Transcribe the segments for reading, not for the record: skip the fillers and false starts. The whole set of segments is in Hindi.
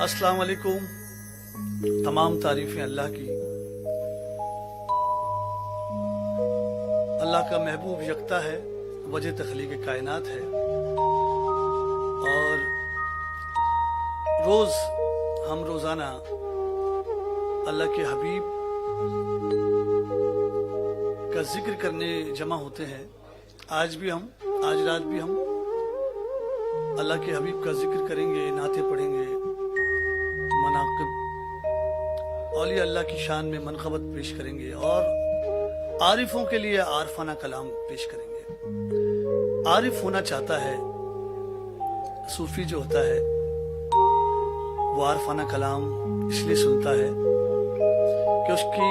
अस्सलाम वालेकुम। तमाम तारीफ़ें अल्लाह की। अल्लाह का महबूब यकता है, वजह तख्लीक कायनात है। और रोज़ हम रोज़ाना अल्लाह के हबीब का जिक्र करने जमा होते हैं। आज रात भी हम अल्लाह के हबीब का जिक्र करेंगे, नाते पढ़ेंगे, मनाक़िब औलिया अल्लाह की शान में मनक़बत पेश करेंगे और आरिफों के लिए आरफाना कलाम पेश करेंगे। आरिफ होना चाहता है, सूफी जो होता है वो आरफाना कलाम इसलिए सुनता है कि उसकी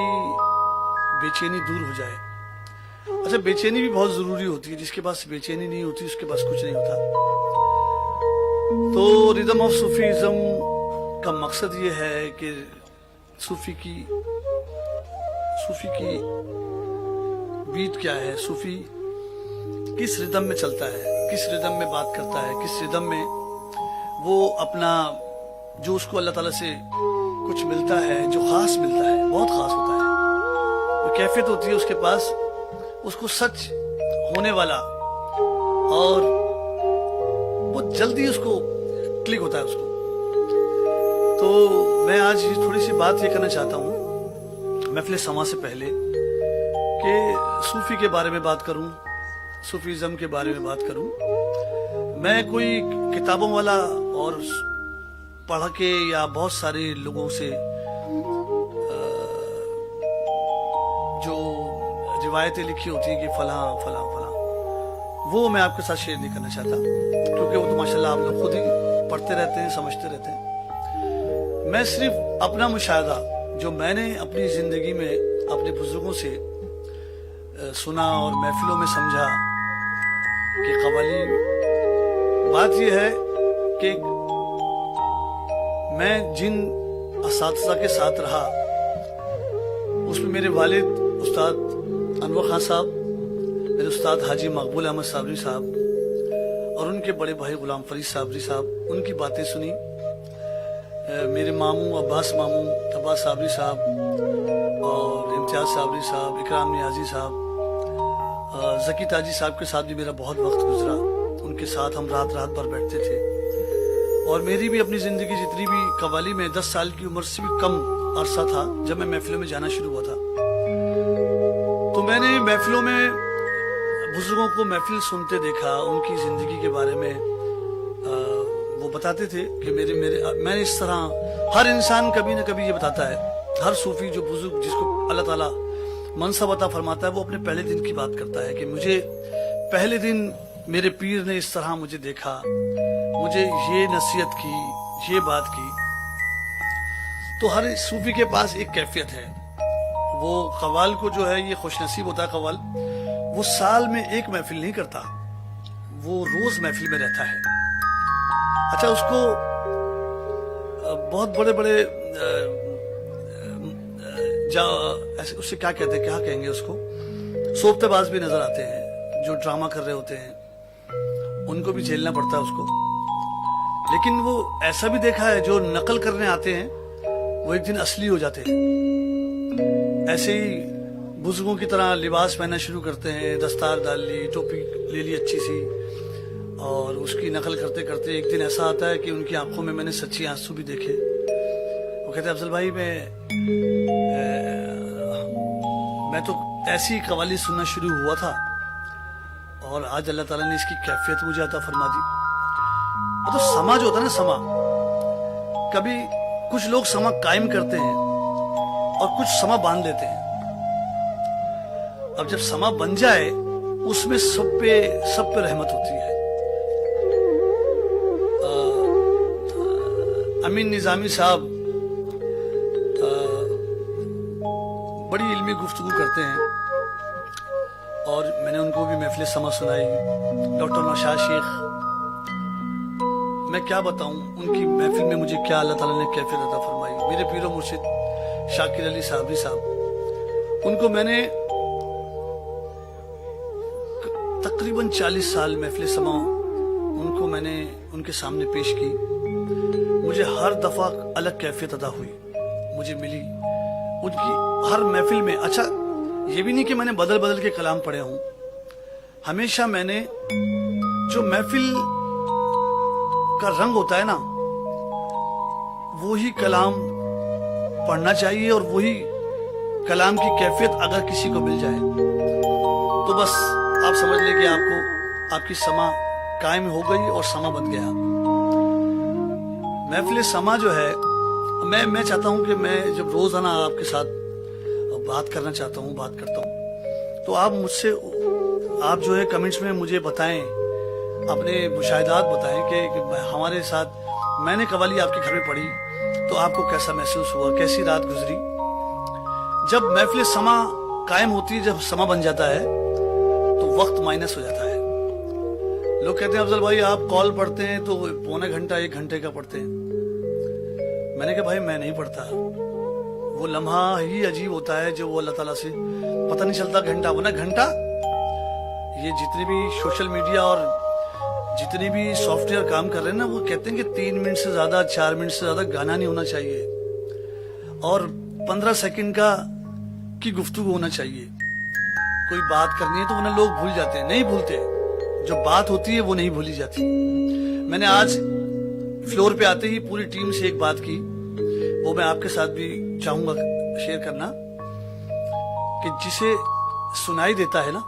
बेचैनी दूर हो जाए। अच्छा, बेचैनी भी बहुत जरूरी होती है। जिसके पास बेचैनी नहीं होती उसके पास कुछ नहीं होता। तो रिदम ऑफ सूफीज़म का मकसद ये है कि सूफी की बीट क्या है, सूफी किस रिदम में चलता है, किस रिदम में बात करता है, किस रिदम में वो अपना जो उसको अल्लाह ताला से कुछ मिलता है, जो खास मिलता है, बहुत खास होता है, वो कैफियत होती है उसके पास, उसको सच होने वाला और बहुत जल्दी उसको क्लिक होता है उसको। तो मैं आज थोड़ी सी बात ये करना चाहता हूँ महफिल समा से पहले कि सूफी के बारे में बात करूँ, सूफीज़म के बारे में बात करूँ। मैं कोई किताबों वाला और पढ़ के या बहुत सारे लोगों से जो रिवायतें लिखी होती हैं कि फलां फलां फलां, वो मैं आपके साथ शेयर नहीं करना चाहता, क्योंकि वो तो माशाल्लाह आप लोग खुद ही पढ़ते रहते हैं, समझते रहते हैं। मैं सिर्फ अपना मुशाहदा जो मैंने अपनी ज़िंदगी में अपने बुजुर्गों से सुना और महफिलों में समझा कि कव्वाली, बात यह है कि मैं जिन असातिज़ा के साथ रहा उसमें मेरे वालिद उस्ताद अनवर खान साहब, मेरे उस्ताद हाजी मकबूल अहमद साबरी साहब और उनके बड़े भाई गुलाम फरीद साबरी साहब, उनकी बातें सुनी। मेरे मामू अब्बास साबरी साहब और इम्तियाज साबरी साहब, इकराम नियाजी साहब, ज़की ताजी साहब के साथ भी मेरा बहुत वक्त गुजरा। उनके साथ हम रात भर बैठते थे। और मेरी भी अपनी ज़िंदगी जितनी भी कव्वाली में 10 साल की उम्र से भी कम अरसा था जब मैं महफिलों में जाना शुरू हुआ था। तो मैंने महफिलों में बुजुर्गों को महफिल सुनते देखा, उनकी ज़िंदगी के बारे में वो बताते थे कि मैंने इस तरह, हर इंसान कभी न कभी ये बताता है, हर सूफी जो बुजुर्ग जिसको अल्लाह ताला मनसब अता फरमाता है, वो अपने पहले दिन की बात करता है कि मुझे पहले दिन मेरे पीर ने इस तरह मुझे देखा, मुझे ये नसीहत की, ये बात की। तो हर सूफी के पास एक कैफियत है। वो कव्वाल को जो है, ये खुशनसीब होता है कव्वाल, वो साल में एक महफिल नहीं करता, वो रोज महफिल में रहता है। अच्छा, उसको बहुत बड़े बड़े ऐसे उससे क्या कहते हैं, क्या कहेंगे उसको, सोबतेबाज भी नजर आते हैं जो ड्रामा कर रहे होते हैं, उनको भी झेलना पड़ता है उसको। लेकिन वो ऐसा भी देखा है जो नकल करने आते हैं वो एक दिन असली हो जाते हैं। ऐसे ही बुजुर्गों की तरह लिबास पहनना शुरू करते हैं, दस्तार डाल ली, टोपी ले ली अच्छी सी, और उसकी नकल करते करते एक दिन ऐसा आता है कि उनकी आंखों में मैंने सच्ची आंसू भी देखे। वो कहते हैं, अफजल भाई मैं तो ऐसी कव्वाली सुनना शुरू हुआ था और आज अल्लाह ताला ने इसकी कैफियत मुझे अता फरमा दी। तो समा जो होता है ना, समा, कभी कुछ लोग समा कायम करते हैं और कुछ समा बांध लेते हैं। अब जब समा बन जाए उसमें सब पे रहमत होती है। अमीन निजामी साहब बड़ी इल्मी गुफ्तगू करते हैं और मैंने उनको भी महफिल समा सुनाई। डॉक्टर नौशाद शेख, मैं क्या बताऊं उनकी महफिल में मुझे क्या अल्लाह ताला ने कैफियत अता फरमाई। मेरे पीरो मुर्शिद शाकिर अली साबरी साहब, उनको मैंने तकरीबन 40 साल महफिल समा उनको मैंने उनके सामने पेश की। मुझे हर दफा अलग कैफियत अदा हुई, मुझे मिली उनकी हर महफिल में। अच्छा, ये भी नहीं कि मैंने बदल बदल के कलाम पढ़े हूं, हमेशा मैंने जो महफिल का रंग होता है ना, वही कलाम पढ़ना चाहिए, और वही कलाम की कैफियत अगर किसी को मिल जाए तो बस आप समझ लें कि आपकी समा कायम हो गई और समा बन गया। महफिल समा जो है, मैं चाहता हूं कि मैं जब रोजाना आपके साथ बात करना चाहता हूं, बात करता हूं, तो आप जो है कमेंट्स में मुझे बताएं, अपने मुशाहिदात बताएं कि हमारे साथ मैंने कवाली आपके घर में पढ़ी तो आपको कैसा महसूस हुआ, कैसी रात गुजरी। जब महफिल समा कायम होती है, जब समा बन जाता है तो वक्त माइनस हो जाता है। लोग कहते हैं अफजल भाई आप कॉल पढ़ते हैं तो पौने घंटा 1 घंटे का पढ़ते हैं। मैंने कहा भाई मैं नहीं पढ़ता, वो लम्हा ही अजीब होता है जो वो अल्लाह ताला से पता नहीं चलता घंटा, वो ना घंटा, ये जितने भी सोशल मीडिया और जितने भी सॉफ्टवेयर काम कर रहे हैं ना, वो कहते हैं कि 3 मिनट से ज्यादा 4 मिनट से ज्यादा गाना नहीं होना चाहिए और 15 सेकंड की गुफ्तगू होना चाहिए। कोई बात करनी है तो वो ना लोग भूल जाते हैं, नहीं भूलते, जो बात होती है वो नहीं भूली जाती। मैंने आज फ्लोर पे आते ही पूरी टीम से एक बात की, वो मैं आपके साथ भी चाहूंगा शेयर करना, कि जिसे सुनाई देता है ना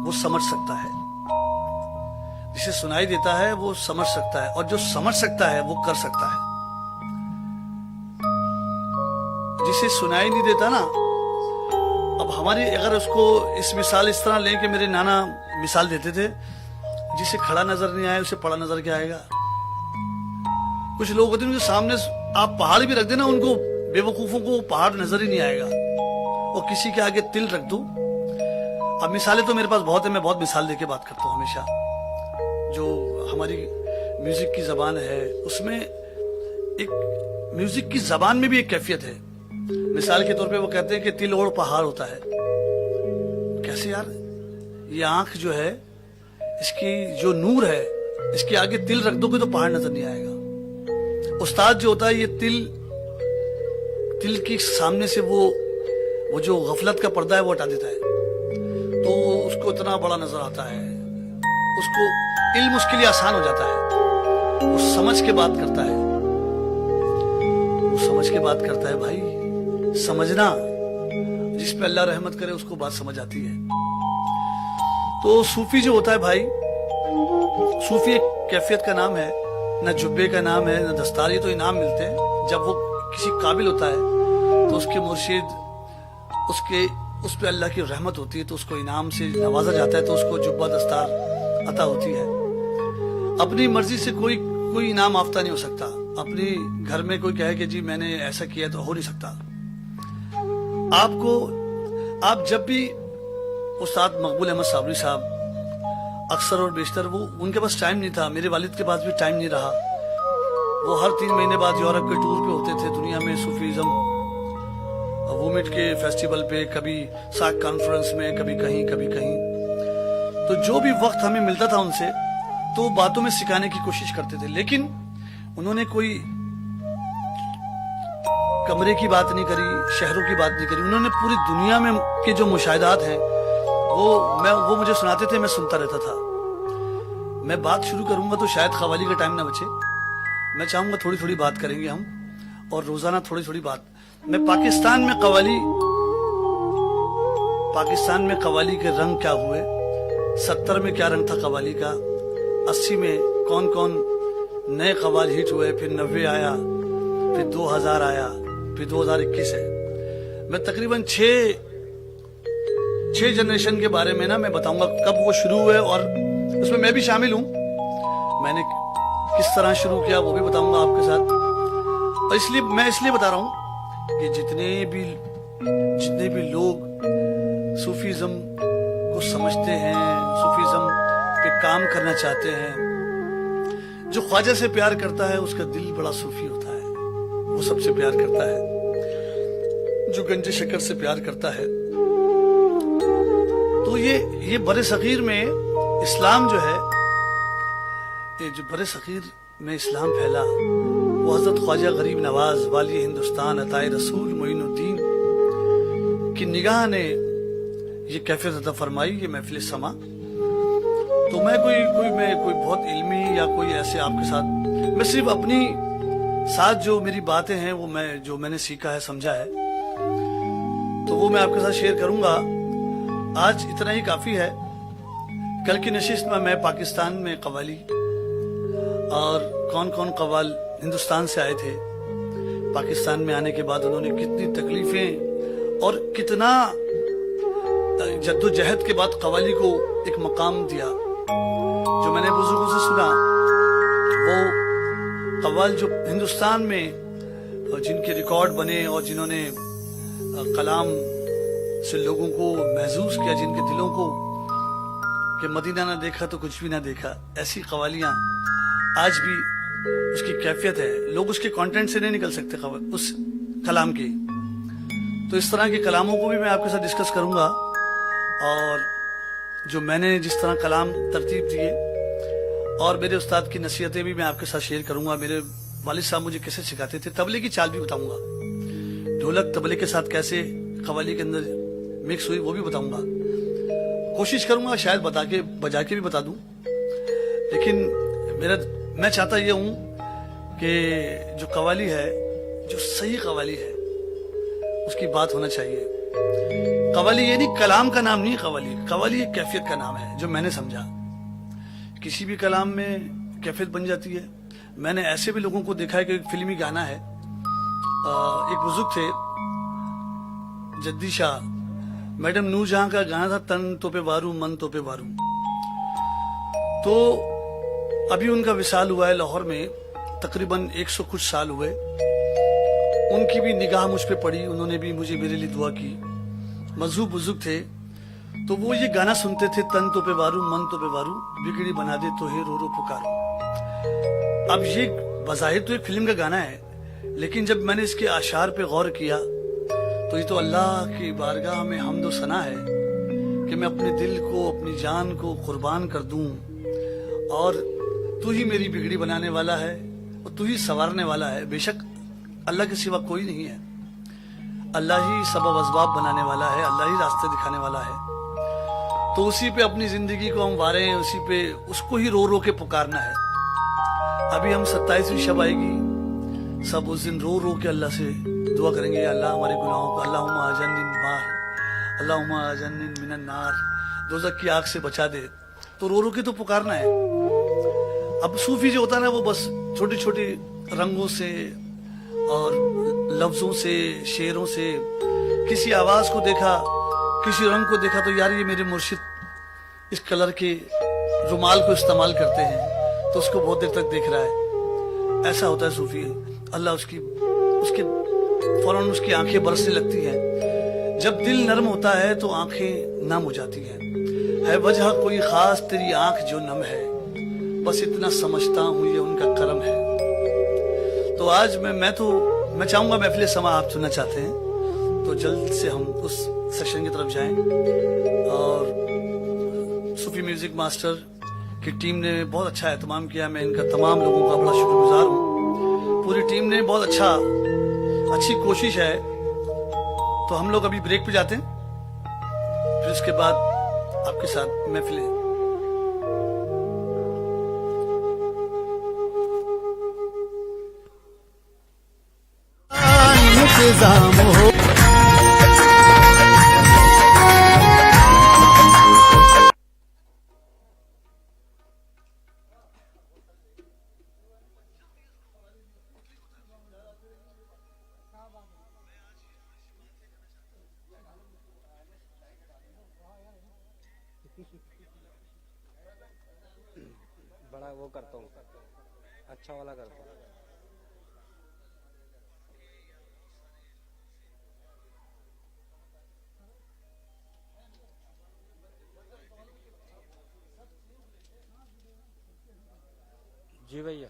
वो समझ सकता है, जिसे सुनाई देता है वो समझ सकता है, और जो समझ सकता है वो कर सकता है। जिसे सुनाई नहीं देता ना, अब हमारी अगर उसको इस मिसाल इस तरह लें कि मेरे नाना मिसाल देते थे, जिसे खड़ा नजर नहीं आया उसे पड़ा नजर क्या आएगा। कुछ लोग होते हैं उनके सामने आप पहाड़ भी रख देना, उनको बेवकूफों को पहाड़ नजर ही नहीं आएगा, और किसी के आगे तिल रख दो। अब मिसालें तो मेरे पास बहुत है, मैं बहुत मिसाल देके बात करता हूँ हमेशा। जो हमारी म्यूजिक की जबान है उसमें एक म्यूजिक की जबान में भी एक कैफियत है। मिसाल के तौर पे वो कहते हैं कि तिल और पहाड़ होता है। कैसे यार, ये आंख जो है इसकी जो नूर है, इसके आगे तिल रख दोगे तो पहाड़ नजर नहीं आएगा। उस्ताद जो होता है ये तिल के सामने से वो जो गफलत का पर्दा है वो हटा देता है, तो उसको इतना बड़ा नजर आता है, उसको इल्म उसके लिए आसान हो जाता है, वो समझ के बात करता है, वो समझ के बात करता है। भाई समझना, जिस पे अल्लाह रहमत करे उसको बात समझ आती है। तो सूफी जो होता है भाई, सूफी एक कैफियत का नाम है, न जुब्बे का नाम है न दस्तार, ये तो इनाम मिलते हैं। जब वो किसी काबिल होता है तो उसके मुर्शिद उस पे अल्लाह की रहमत होती है, तो उसको इनाम से नवाजा जाता है, तो उसको जुब्बा दस्तार अता होती है। अपनी मर्जी से कोई इनाम आफ्ता नहीं हो सकता। अपनी घर में कोई कहे कि जी मैंने ऐसा किया, तो हो नहीं सकता। आप जब भी उस्ताद मकबूल अहमद साबरी साहब अक्सर और बेशतर, वो उनके पास टाइम नहीं था, मेरे वालिद के पास भी टाइम नहीं रहा। वो हर 3 महीने बाद यूरोप के टूर पे होते थे, दुनिया में सूफीज़म वूमेट के फेस्टिवल पे, कभी साक कॉन्फ्रेंस में, कभी कहीं कभी कहीं। तो जो भी वक्त हमें मिलता था उनसे, तो बातों में सिखाने की कोशिश करते थे, लेकिन उन्होंने कोई कमरे की बात नहीं करी, शहरों की बात नहीं करी। उन्होंने पूरी दुनिया में के जो मुशाहिदात हैं वो मुझे सुनाते थे, मैं सुनता रहता था। मैं बात शुरू करूंगा तो शायद कव्वाली का टाइम ना बचे। मैं चाहूंगा थोड़ी थोड़ी बात करेंगे हम, और रोजाना थोड़ी थोड़ी बात। मैं पाकिस्तान में कव्वाली के रंग क्या हुए, 70 में क्या रंग था कव्वाली का, 80 में कौन कौन नए कव्वाल हिट हुए, फिर 90 आया, फिर 2000 आया, फिर 2021 है। मैं तकरीबन 6 जनरेशन के बारे में ना मैं बताऊंगा, कब वो शुरू हुए, और उसमें मैं भी शामिल हूं। मैंने किस तरह शुरू किया वो भी बताऊंगा आपके साथ। और मैं इसलिए बता रहा हूं कि जितने भी लोग सूफीज़म को समझते हैं, सूफीज़म पे काम करना चाहते हैं, जो ख्वाजा से प्यार करता है उसका दिल बड़ा सूफी होता है, वो सबसे प्यार करता है। जो गंजे शक्कर से प्यार करता है, तो ये बरे सगीर में इस्लाम जो है, ये जो बरे सगीर में इस्लाम फैला, वो हज़रत ख्वाजा गरीब नवाज वाली हिंदुस्तान अताए रसूल मोइनुद्दीन की निगाह ने ये कैफियत अता फरमाई, ये महफिल समा। तो मैं कोई बहुत इल्मी या कोई ऐसे आपके साथ, मैं सिर्फ अपनी साथ जो मेरी बातें हैं वो जो मैंने सीखा है, समझा है, तो वो मैं आपके साथ शेयर करूंगा। आज इतना ही काफी है। कल की नशिस्त में मैं पाकिस्तान में कवाली और कौन कौन कवाल हिंदुस्तान से आए थे, पाकिस्तान में आने के बाद उन्होंने कितनी तकलीफें और कितना जद्दोजहद के बाद कवाली को एक मकाम दिया। जो मैंने बुजुर्गों से सुना, वो कवाल जो हिंदुस्तान में जिनके रिकॉर्ड बने और जिन्होंने कलाम से लोगों को महसूस किया, जिनके दिलों को कि मदीना ना देखा तो कुछ भी ना देखा, ऐसी कवालियां आज भी उसकी कैफियत है। लोग उसके कंटेंट से नहीं निकल सकते उस कलाम के। तो इस तरह के कलामों को भी मैं आपके साथ डिस्कस करूंगा, और जो मैंने जिस तरह कलाम तरतीब दिए और मेरे उस्ताद की नसीहतें भी मैं आपके साथ शेयर करूंगा। मेरे वालिद साहब मुझे कैसे सिखाते थे, तबले की चाल भी बताऊंगा, ढोलक तबले के साथ कैसे कवाली के अंदर मिक्स हुई वो भी बताऊंगा। कोशिश करूंगा शायद बजा के भी बता दूं, लेकिन मैं चाहता ये हूं कि जो कवाली है, जो सही कवाली है, उसकी बात होना चाहिए। कवाली ये नहीं, कलाम का नाम नहीं कवाली एक कैफियत का नाम है, जो मैंने समझा। किसी भी कलाम में कैफियत बन जाती है। मैंने ऐसे भी लोगों को देखा है कि एक फिल्मी गाना है, एक बुजुर्ग थे जद्दी शाह, मैडम नूरजहां का गाना था, तन तो पे वारू मन तो पे वारू। तो अभी उनका विसाल हुआ है लाहौर में, तकरीबन 100 कुछ साल हुए। उनकी भी निगाह मुझ पे पड़ी, उन्होंने भी मेरे लिए दुआ की। मजहूब बुजुर्ग थे, तो वो ये गाना सुनते थे, तन तो पे वारू मन तो पे वारू, बिगड़ी बना दे तो है रो रो पुकारो। अब ये बज़ाहिर तो एक फिल्म का गाना है, लेकिन जब मैंने इसके आशार पे गौर किया तो ये तो अल्लाह की बारगाह में हम्दो सना है कि मैं अपने दिल को, अपनी जान को कुर्बान कर दूं, और तू ही मेरी बिगड़ी बनाने वाला है और तू ही संवारने वाला है। बेशक अल्लाह के सिवा कोई नहीं है, अल्लाह ही सबब असबाब बनाने वाला है, अल्लाह ही रास्ते दिखाने वाला है। तो उसी पे अपनी जिंदगी को हम वारे हैं, उसी पे उसको ही रो रो के पुकारना है। अभी हम 27वीं शब आएगी, सब उस दिन रो रो के अल्लाह से दुआ करेंगे, अल्लाह हमारे गुनाहों को, अल्लाहुम्मा अजन्निन मिनन नार, दोज़ख की आग से बचा दे। तो रो रो के तो पुकारना है। अब सूफी जो होता है ना, वो बस छोटी छोटी रंगों से और लफ्जों से, शेरों से, किसी आवाज को देखा, किसी रंग को देखा तो यार ये मेरे मुर्शिद इस कलर के रुमाल को इस्तेमाल करते हैं, तो उसको बहुत देर तक देख रहा है। ऐसा होता है सूफी। अल्लाह उसके फौरन उसकी आंखें बरसने लगती हैं। जब दिल नरम होता है तो आंखें नम हो जाती हैं। है वजह कोई खास तेरी आंख जो नम है, बस इतना समझता हूं ये उनका करम है। तो आज मैं चाहूंगा महफिल समा आप सुनना चाहते हैं तो जल्द से हम उस सेशन की तरफ जाएं। और सूफी म्यूजिक मास्टर की टीम ने बहुत अच्छा एहतमाम किया, मैं इनका तमाम लोगों का बड़ा शुक्रगुजार हूँ। पूरी टीम ने बहुत अच्छी कोशिश है। तो हम लोग अभी ब्रेक पे जाते हैं, फिर उसके बाद आपके साथ महफिल इंतजाम हो। बड़ा वो करता हूँ, अच्छा वाला करता हूँ। जी भैया।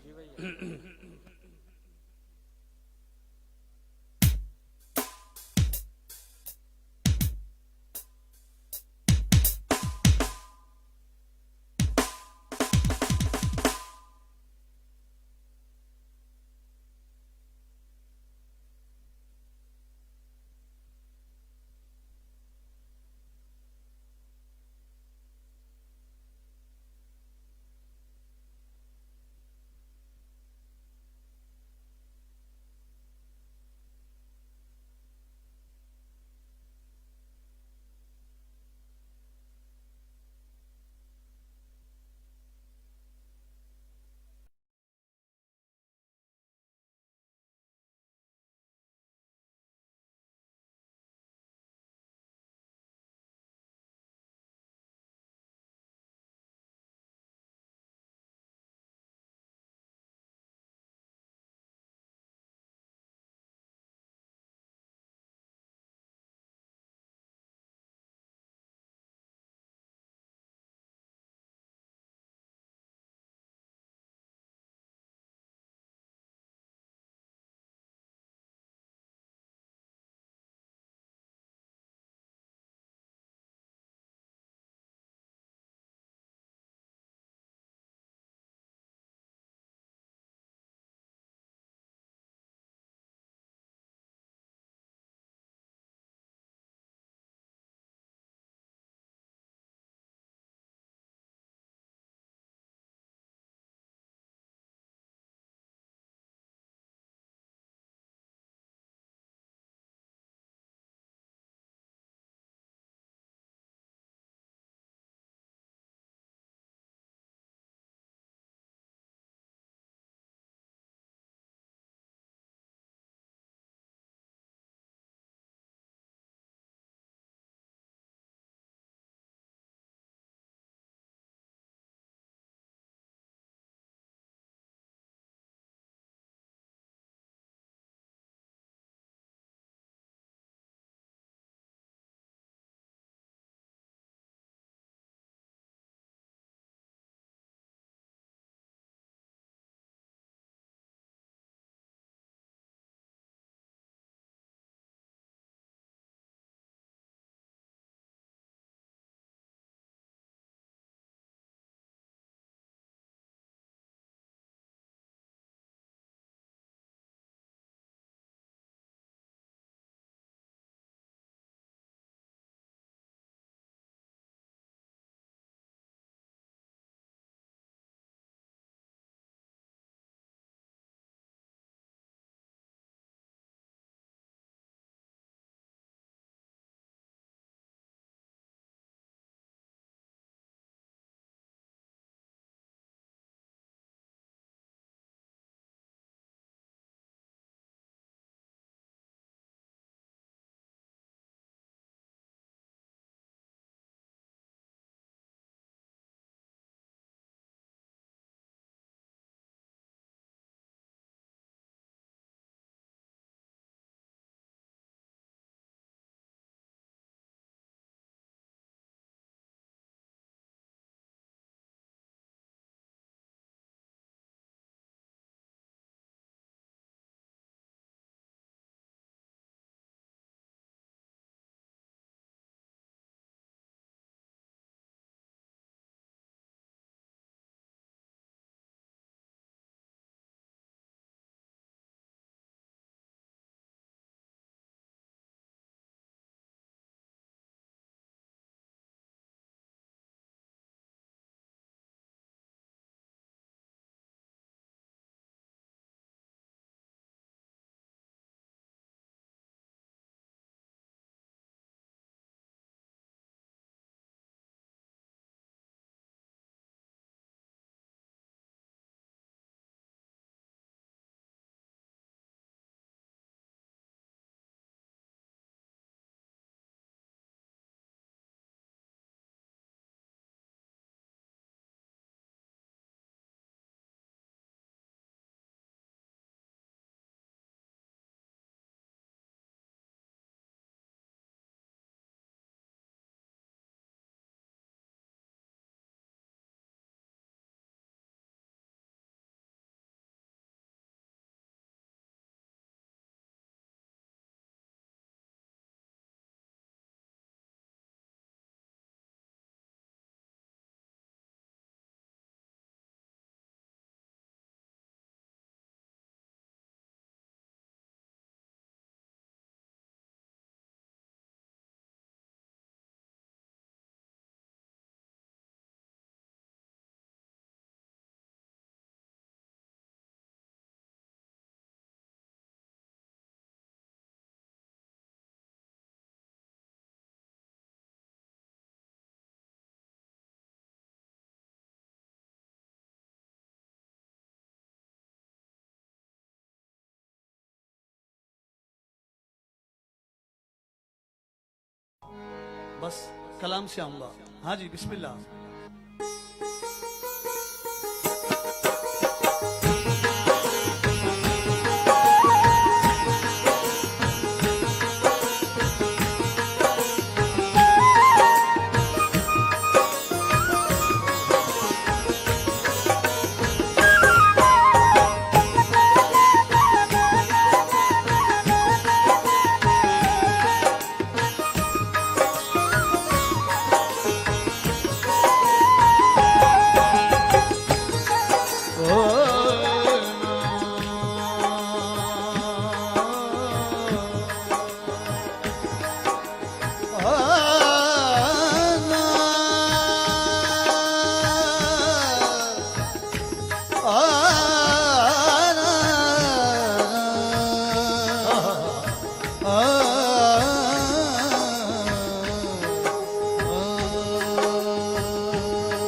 बस कलाम से आऊंगा। हाँ जी, बिस्मिल्लाह।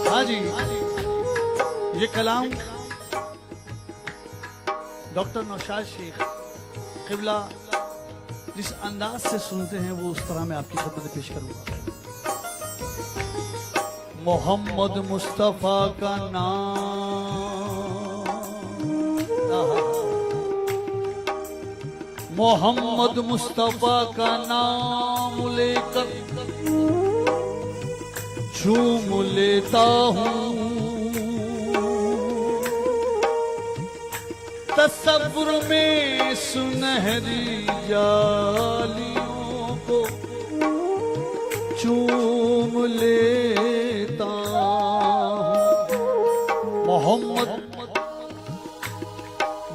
हाँ जी, ये कलाम डॉक्टर नौशाद शेख किबला जिस अंदाज से सुनते हैं वो उस तरह मैं आपकी खिदमत में पेश करूंगा। मोहम्मद मुस्तफा का नाम, मोहम्मद मुस्तफा का नाम लेकर झूम लेता हूँ, तसव्वुर में सुनहरी जालियों को चूम लेता हूँ। मोहम्मद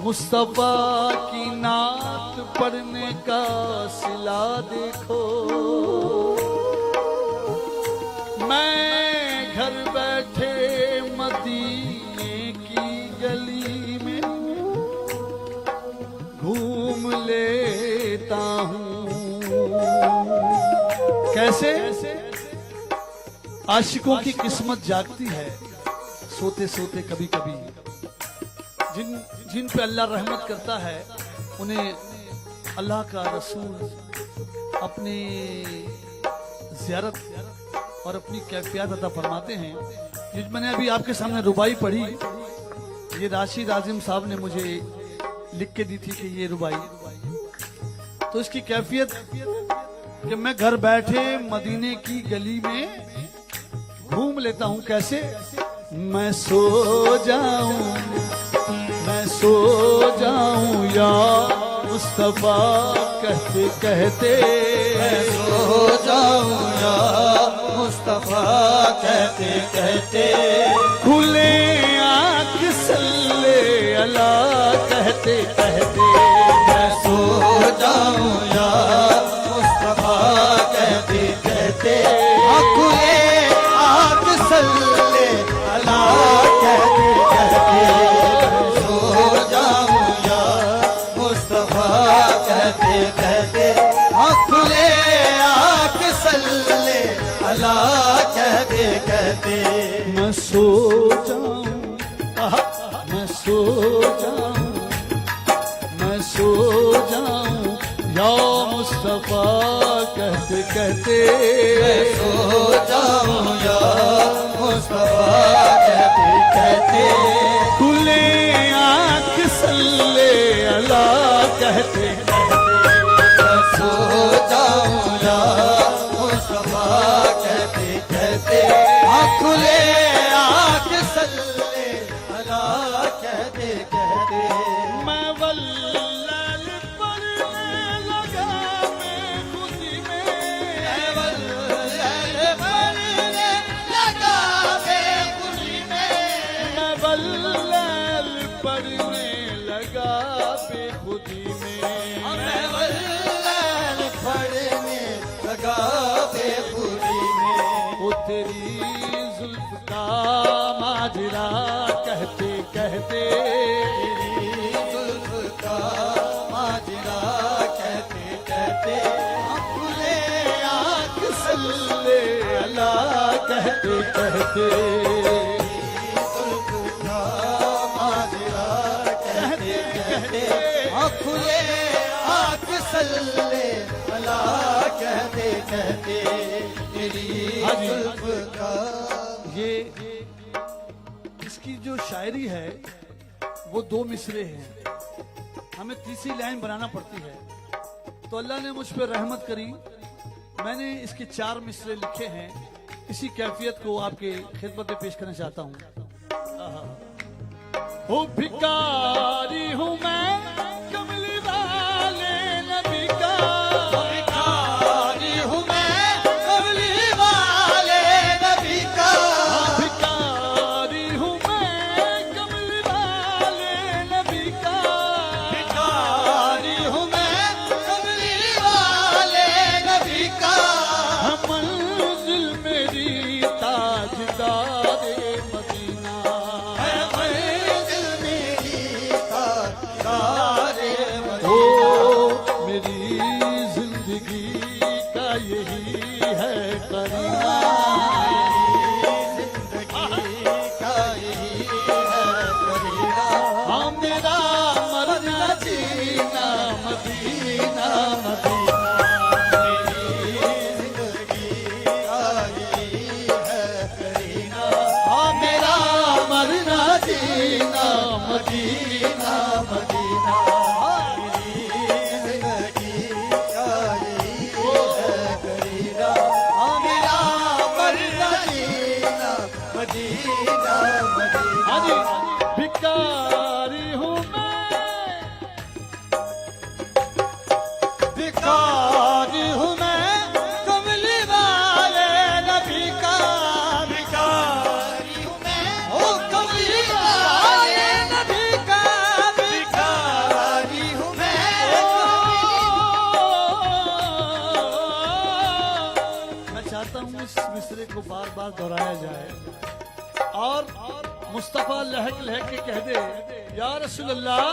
मुस्तफा की नात पढ़ने का सिला देखो, मैं घर बैठे मदीने की गली में घूम लेता हूँ। कैसे आशिकों की किस्मत जागती है सोते सोते कभी कभी। जिन पे अल्लाह रहमत करता है उन्हें अल्लाह का रसूल अपनी ज़ियारत और अपनी कैफियत अता फरमाते हैं। ये मैंने अभी आपके सामने रुबाई पढ़ी, ये राशिद आजिम साहब ने मुझे लिख के दी थी कि ये रुबाई, तो इसकी कैफियत कि मैं घर बैठे मदीने की गली में घूम लेता हूँ। कैसे? मैं सो जाऊं या मुस्तफा कहते कहते, मैं सो जाऊं या मुस्तफा कहते कहते, खुले आँख सल्ले अला कहते कहते, मैं सो जाऊं या मुस्तफा कहते कहते, खुले आँख सल्ले अला कहते कहते, मैं सो जाऊं या मुस्तफा कहते कहते, खुले आँख सल्ले अला कहते कहते, मैं सो जाऊं, मैं सो जाऊं, मैं सो जाऊं या मुस्तफा कहते कहते, मैं सो जाऊं या मुस्तफा कहते कहते, खुले आँख सल्ले अला कहते कहते, मैं सो जाऊं या मुस्तफा कहते कहते, खुले आँख सल्ले अला कहते कहते, मैं वल्लल पढ़ने लगा मैं खुदी में, मैं वल्लल पढ़ने लगा बेखुदी में, मैं वल्लल पढ़ने लगा बेखुदी में, मैं वल्लल पढ़ने लगा बेखुदी में, वो तेरी जुल्फ का माजरा कहते कहते, तेरी जुल्फ का माजरा कहते कहते, खुले आँख सल्ले अला कहते कहते, जुल्फ का माजरा कहते कहते, खुले आँख सल्ले अला कहते कहते तेरी जुल्फ का। ये इसकी जो शायरी है वो 2 मिसरे हैं, हमें तीसरी लाइन बनाना पड़ती है। तो अल्लाह ने मुझ पर रहमत करी, मैंने इसके 4 मिसरे लिखे हैं। इसी कैफियत को आपके खिदमत में पेश करना चाहता हूँ। ओ भिखारी हूँ मैं कमली वाले नबी का, भिखारी हूँ मैं कमली वाले नबी का। भिखारी हूँ मैं कमली वाले नबी का। भिखारी हूँ मैं कमली वाले नबी का। मंजिल मेरी ताजदारे मदीना, है मंजिल मेरी ताजदारे ओ मदीना। मेरी जिंदगी का यही है करीना। जिंदगी का यही है करीना। हाँ मेरा मरना जीना मदीना मदीना। जिंदगी का यही है करीना। हाँ मेरा मरना जीना मदीना मदीना। जिंदगी का यही है करीना। मेरा मरना जीना मदीना मदीना। हाँ जी, भिखारी हूँ मैं, भिखारी हूँ मैं कमली वाले नबी का। भिखारी हूँ मैं ओ कमली वाले नबी का। भिखारी हूँ मैं मैं चाहता हूँ इस मिसरे को बार बार दोहराया जाए और मुस्तफा लहक लहक के कह दे, या रसूल अल्लाह।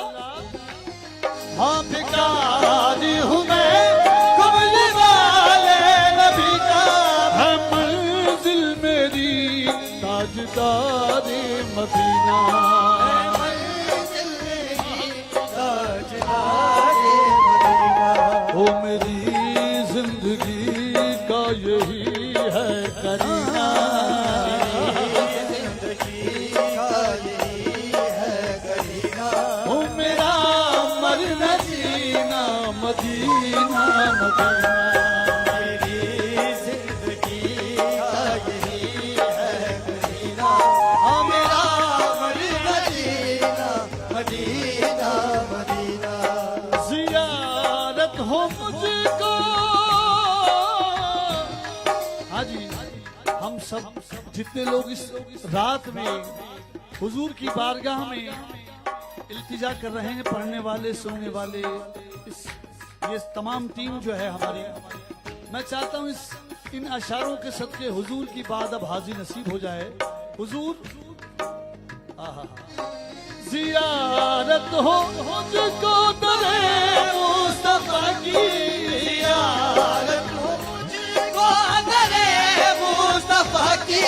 हाँ भिखारी हूँ मैं कमली वाले नबी का। है मंजिल मेरी ताजदारे मदीना। मंजिल मेरी ताजदारे मदीना। ओ मेरी जिंदगी का यही है करीना। जिंदगी का यही है करीना। ओ मेरा मरना जीना मदीना मदीना। मेरी जिंदगी का यही है करीना। हाँ मेरा मरना जीना मदीना मदीना। जियारत हो मुझको। हाँ जी, हम सब जितने लोग इस रात में हुजूर की बारगाह में इल्तिजा कर रहे हैं, पढ़ने वाले सुनने वाले, ये तमाम टीम जो है हमारी, मैं चाहता हूँ इन अशारों के सदके हुजूर की बात अब हाजिर नसीब हो जाए। हुजूर आहा, जियारत हो मुझको दरे मुस्तफा की। जियारत हो मुझको दरे मुस्तफा की।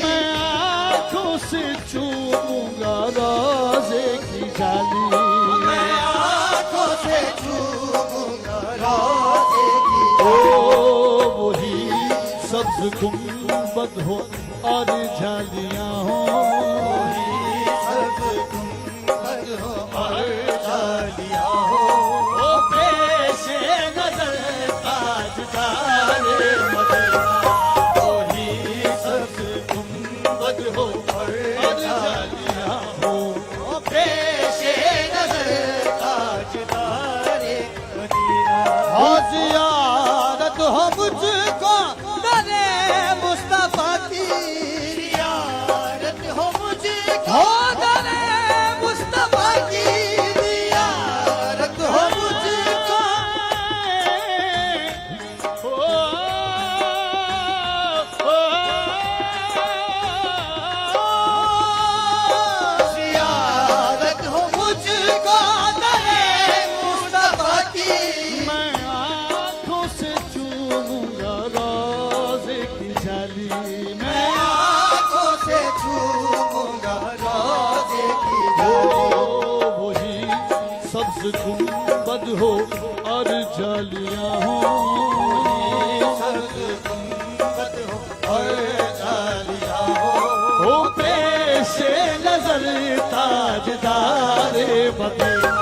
मैं आंखों से चूमूंगा रोजे की जाली। मैं आँखों से छूऊंगा रोज़े की। ओ वही सब्ज गुंबद हो और झालियां हो। सब गुंबद हो और जालिया हो। ओ पेशे नजर ताजदारे मदीना। वही सब गुंबद हो और जालियां हो। ओ पेशे नजर ताजदारे मदीना। हो जियारत हो मुझको दरे मुस्तफा की। जियारत हो मुझको दरे मुस्तफा की। जियारत हो मुझको जियारत हो मुझको दरे मुस्तफा की। मैं आंखों से चूमूंगा रोजे की जाली। मैं आँखों से छूऊंगा रोज़े की ओ जाली। वही सब्ज गुंबद हो और जालियां हो हो पेशे नजर ताजदार मदीना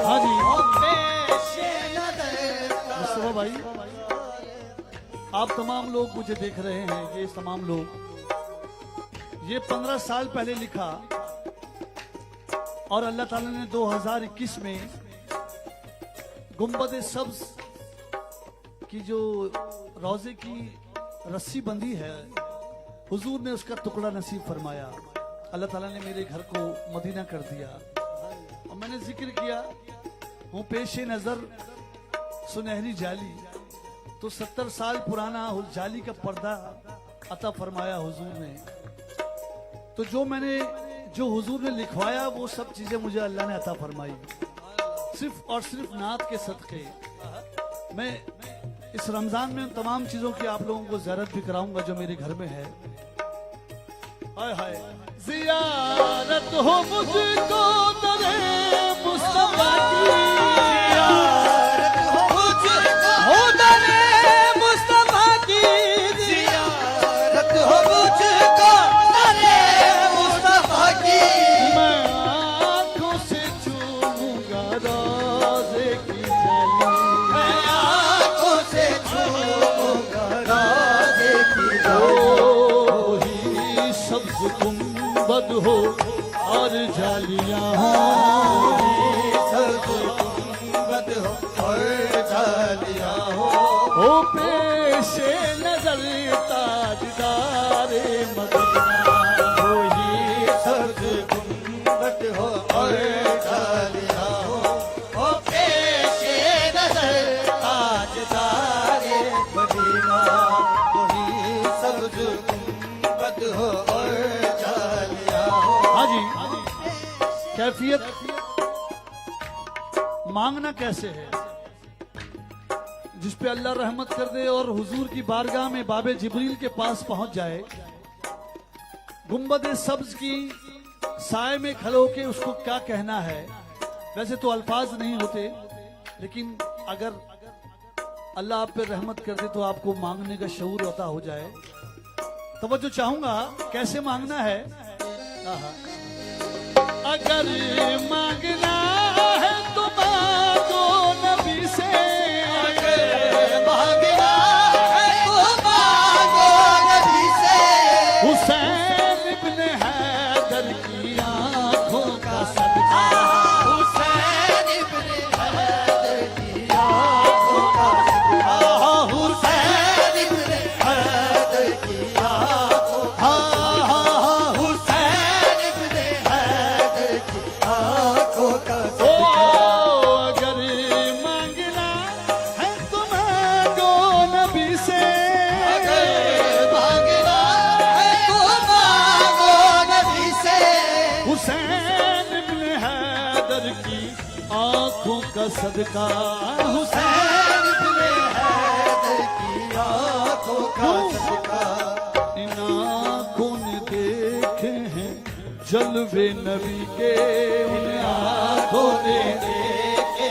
हाँ जी मुस्तफा भाई, आप तमाम लोग मुझे देख रहे हैं, ये तमाम लोग, ये 15 साल पहले लिखा और अल्लाह ताला ने 2021 में गुंबद सब्ज की जो रोजे की रस्सी बंधी है, हुजूर ने उसका टुकड़ा नसीब फरमाया। अल्लाह ताला ने मेरे घर को मदीना कर दिया और मैंने जिक्र किया हूँ पेशे नजर सुनहरी जाली, तो 70 साल पुराना उस जाली का पर्दा अता फरमाया हुजूर ने। तो जो हुजूर ने लिखवाया वो सब चीजें मुझे अल्लाह ने अता फरमाई, सिर्फ और सिर्फ नात के सदके। मैं इस रमजान में उन तमाम चीजों की आप लोगों को ज़ियारत भी कराऊंगा जो मेरे घर में है। हाय हाय ज़ियारत हो मुझको दरे मुस्तफा की, ज़ियारत हो मुझको दरे मुस्तफा की, ज़ियारत हो मुझको दरे मुस्तफा की। मैं आंखों से चूमूंगा रोज़े की जाली, मैं आंखों से चूमूंगा रोज़े की जाली। सब्ज गुंबद हो और जालियां हो, सब्ज गुंबद हो और जालियां हो पेशे नजर ताजदार मदीना। वही सब्ज गुंबद हो और जालियां हो पेशे नजर ताजदार मदीना। वही सब्ज गुंबद हो और जालियां हो। हाँ जी, कैफियत मांगना कैसे है, जिस पे अल्लाह रहमत कर दे और हुजूर की बारगाह में बाबे जिब्रील के पास पहुंच जाए, गुंबद सब्ज की साए में खड़े होके उसको क्या कहना है। वैसे तो अल्फाज नहीं होते, लेकिन अगर अल्लाह आप पे रहमत कर दे तो आपको मांगने का शऊर अता हो जाए। तवज्जो चाहूंगा, कैसे मांगना है। अगर मांगना है तो मांगो नबी से, अगर मांगना है तो मांगो नबी से। हुसैन इब्ने हैदर की आंखों का सदका, हुसैन इब्ने हैदर की आंखों का सदका, हुसैन इब्ने हैदर की आंखों का सदका, हुसैन इब्ने हैदर की आंखों का सदका। अगर मांगना है तो मांगो नबी से, अगर मांगना है तो मांगो नबी से। हुसैन इब्ने हैदर की आंखों का सदका, हुसैन इब्ने हैदर की आंखों का सदका। इन आंखों ने देखे हैं जलवे नबी के, इन आंखों ने देखे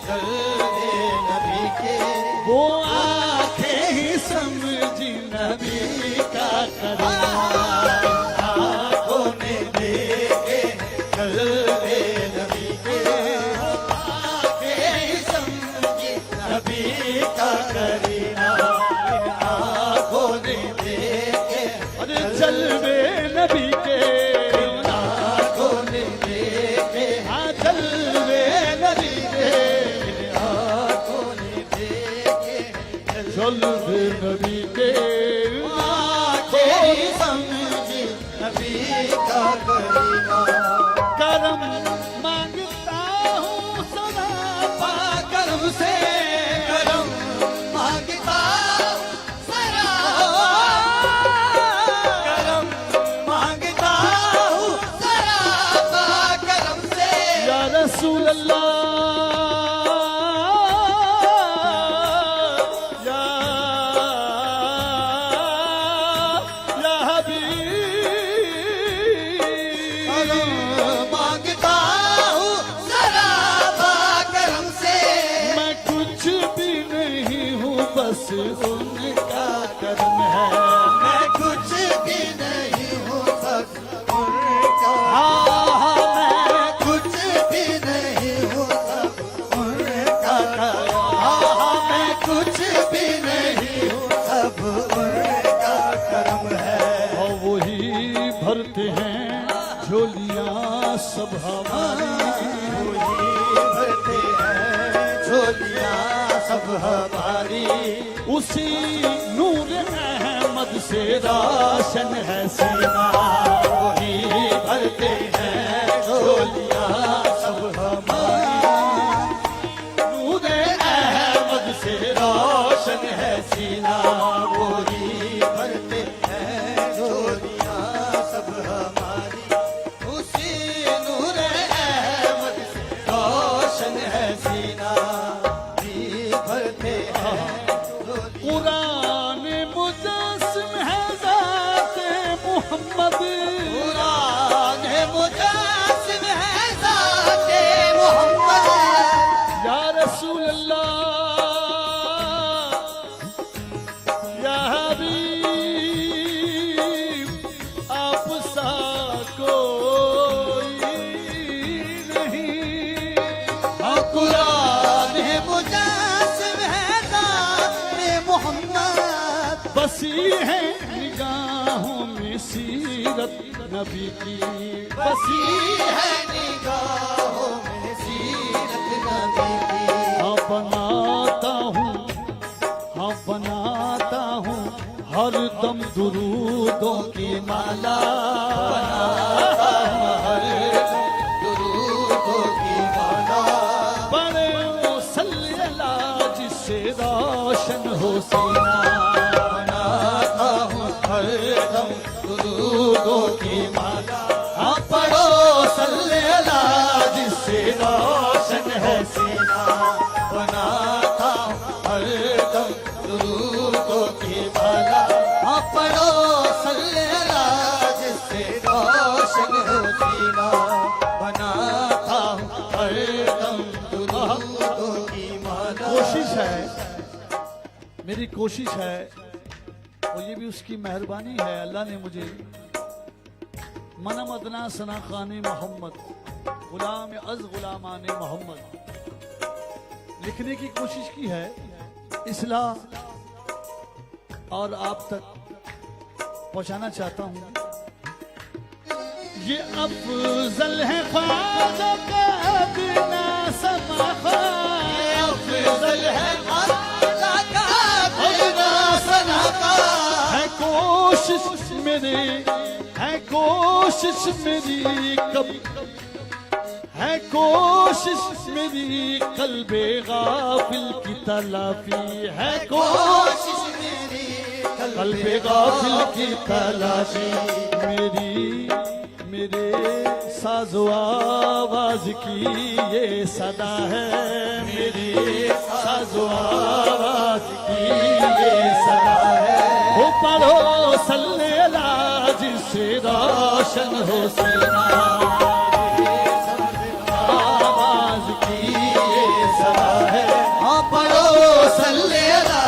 जलवे नबी के। वो आंखें ही समझी नबी का करना, आंखों ने देखे जलवे नबी के। आंखें ही समझी नबी का करना, आंखों ने देखे अरे जलवे नबी के। जलवे नबी के आंखें समझी नबी का करीना। करम मांगता हूँ सदा पा करम से, करम मांगता सदा, करम मांगता हूँ सदा पा करम से। या रसूल अल्लाह, Hello. भरते हैं झोलियां सब हमारी, भरते हैं झोलियां सब हमारी। उसी नूर अहमद से रोशन है सीना, वही भरते हैं झोलियां सब हमारी। नूर अहमद से रोशन है सीना, वही भरते हैं झोलियां सब हमारी। उसी नूर अहमद से रोशन है सीना, वही भरते हैं झोलियां। कुरान मुजस्सिम है ज़ाते मोहम्मद, कुरान मुजस्सिम है ज़ाते मोहम्मद। या रसूल अल्लाह या हबीब, आप सा कोई नहीं। हाँ, कुरान मुजस्सिम है ज़ाते मोहम्मद। बसी है निगाहों में सीरत नबी की, बसी है निगाहों में सीरत नबी की। हाँ बनाता हूँ, हाँ बनाता हूँ हर दम दुरूदों की माला, दुरूदों की माला। बड़े सल्ले अला जिससे रोशन हो सीना, बनाता हूँ हर दम दुरूदों की माला। हाँ, पढ़ो सल्ले अला जिससे रोशन है सीना। बनाता हूँ हर दम दुरूदों की माला। हाँ, पढ़ो सल्ले अला जिससे रोशन है सीना। बनाता हूँ हर दम दुरूदों की माला। कोशिश है, मेरी कोशिश है, और ये भी उसकी मेहरबानी है, अल्लाह ने मुझे मनम अदना सना खान मोहम्मद गुलाम अज गुलामान मोहम्मद लिखने की कोशिश की है, इस्लाह और आप तक पहुंचाना चाहता हूं। ये अफजल है ख्वाजा का अदना समा अफजल है ख्वाजा का अदना सना का। है कोशिश मेरी, है कोशिश मेरी कब, है कोशिश मेरी कल्बे गाफिल की तलाफी, है कोशिश मेरी कल्बे गाफिल की तलाफी। मेरी मेरे साजो आवाज की ये सदा है, मेरी साजो आवाज की ये सदा है। हो पढ़ो सल्ले अला जिससे रोशन हो सीना, आवाज की ये सदा है। हाँ, पढ़ो सल्ले अला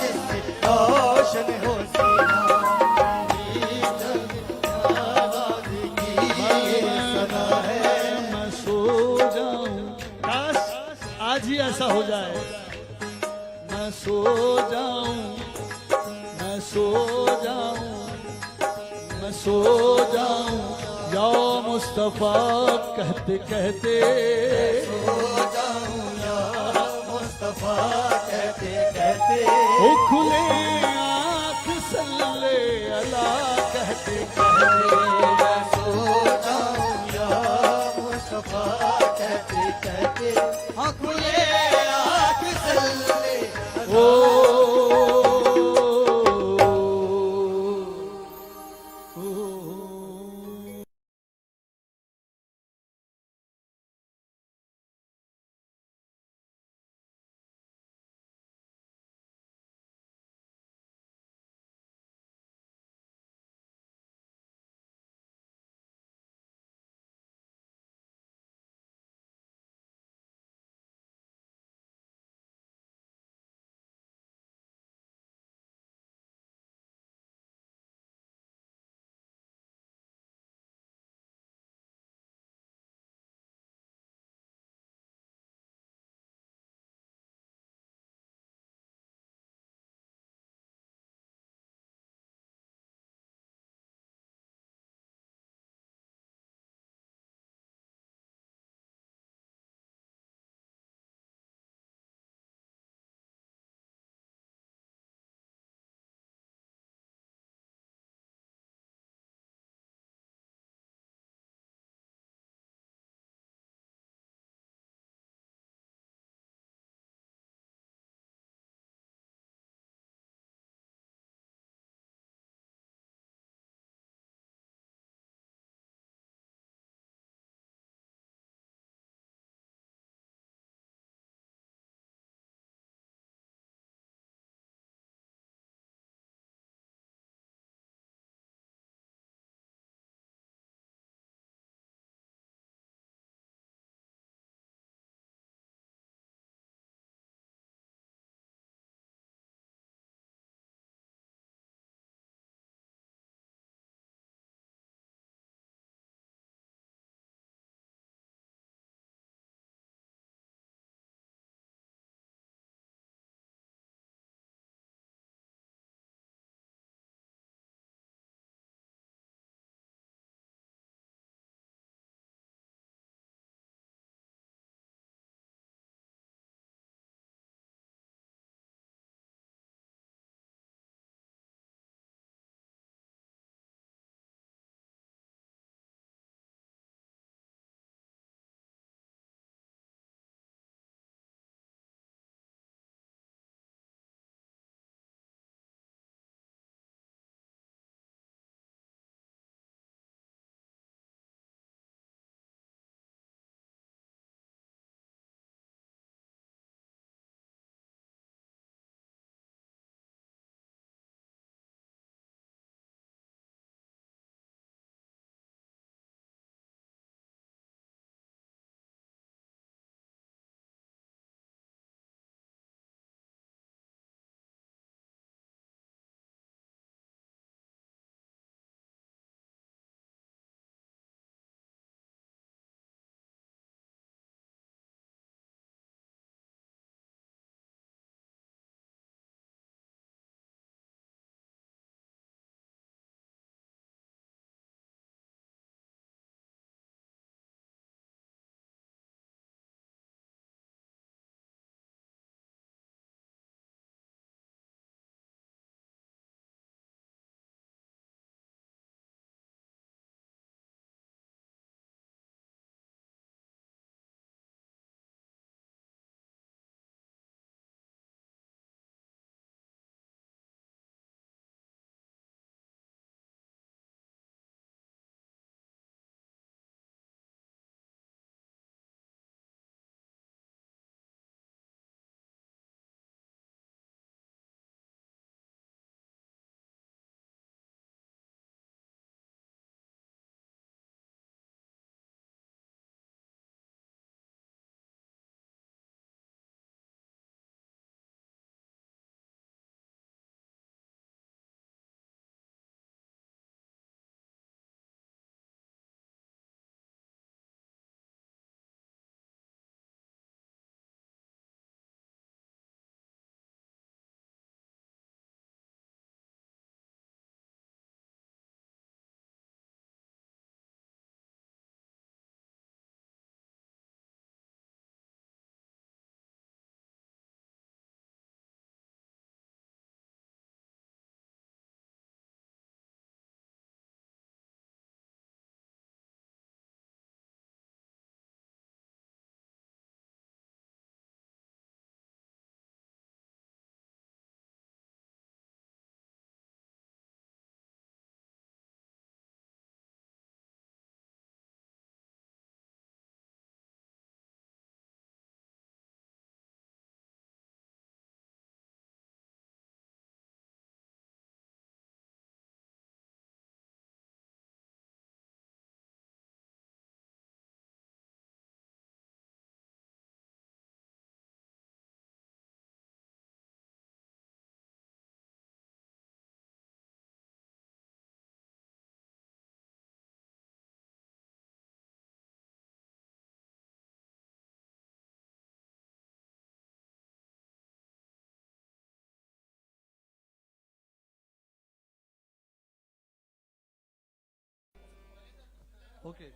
जिससे रोशन हो सीना। आवाज़ की ये सदा है। मैं सो जाऊं, काश आज ही ऐसा हो जाए, मैं सो जाऊं, मैं सो जाऊं, मैं सो जाऊं या मुस्तफा कहते कहते, सो जाऊं या मुस्तफा कहते कहते। वो खुले आँख सल्ले अला कहते कहते। मैं सो जाऊं या मुस्तफा कहते कहते। हाँ, खुले आँख सल्ले ओ ओके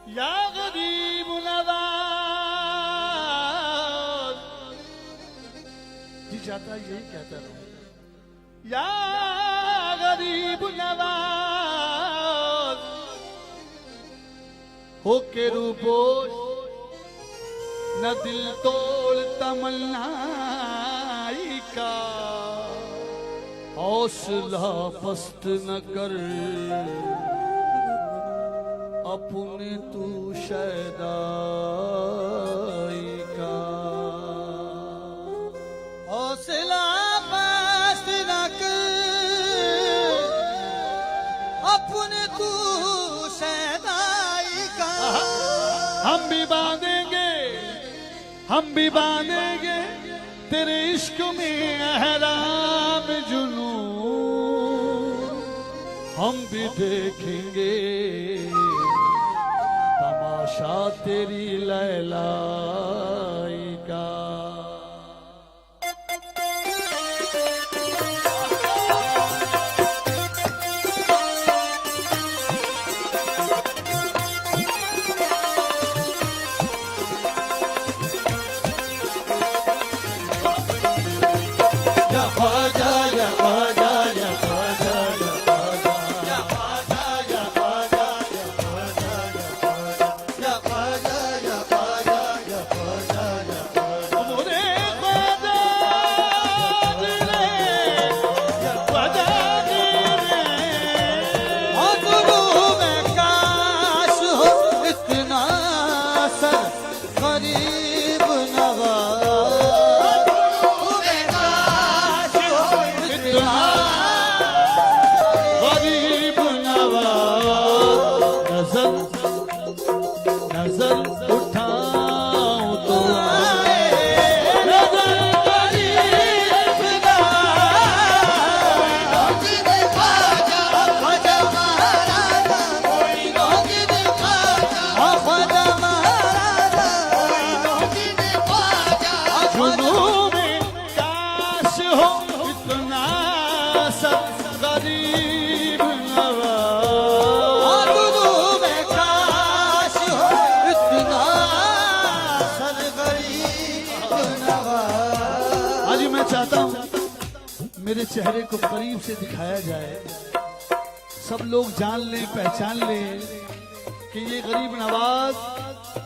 या गरीब नवाज, जी चाहता है यही कहता रहूं। या गरीब नवाज, हो के रूपोश न दिल तोड़ तमन्नाई का, हौसला पस्त न कर अपने तू शैदाई का। हौसला पस्त न कर अपने तू सदाई का। हम भी बांधेंगे तेरे इश्क में अहराम जुनून, हम भी देखेंगे तमाशा तेरी लैलाई का। मेरे चेहरे को करीब से दिखाया जाए, सब लोग जान लें, पहचान लें कि ये गरीब नवाज,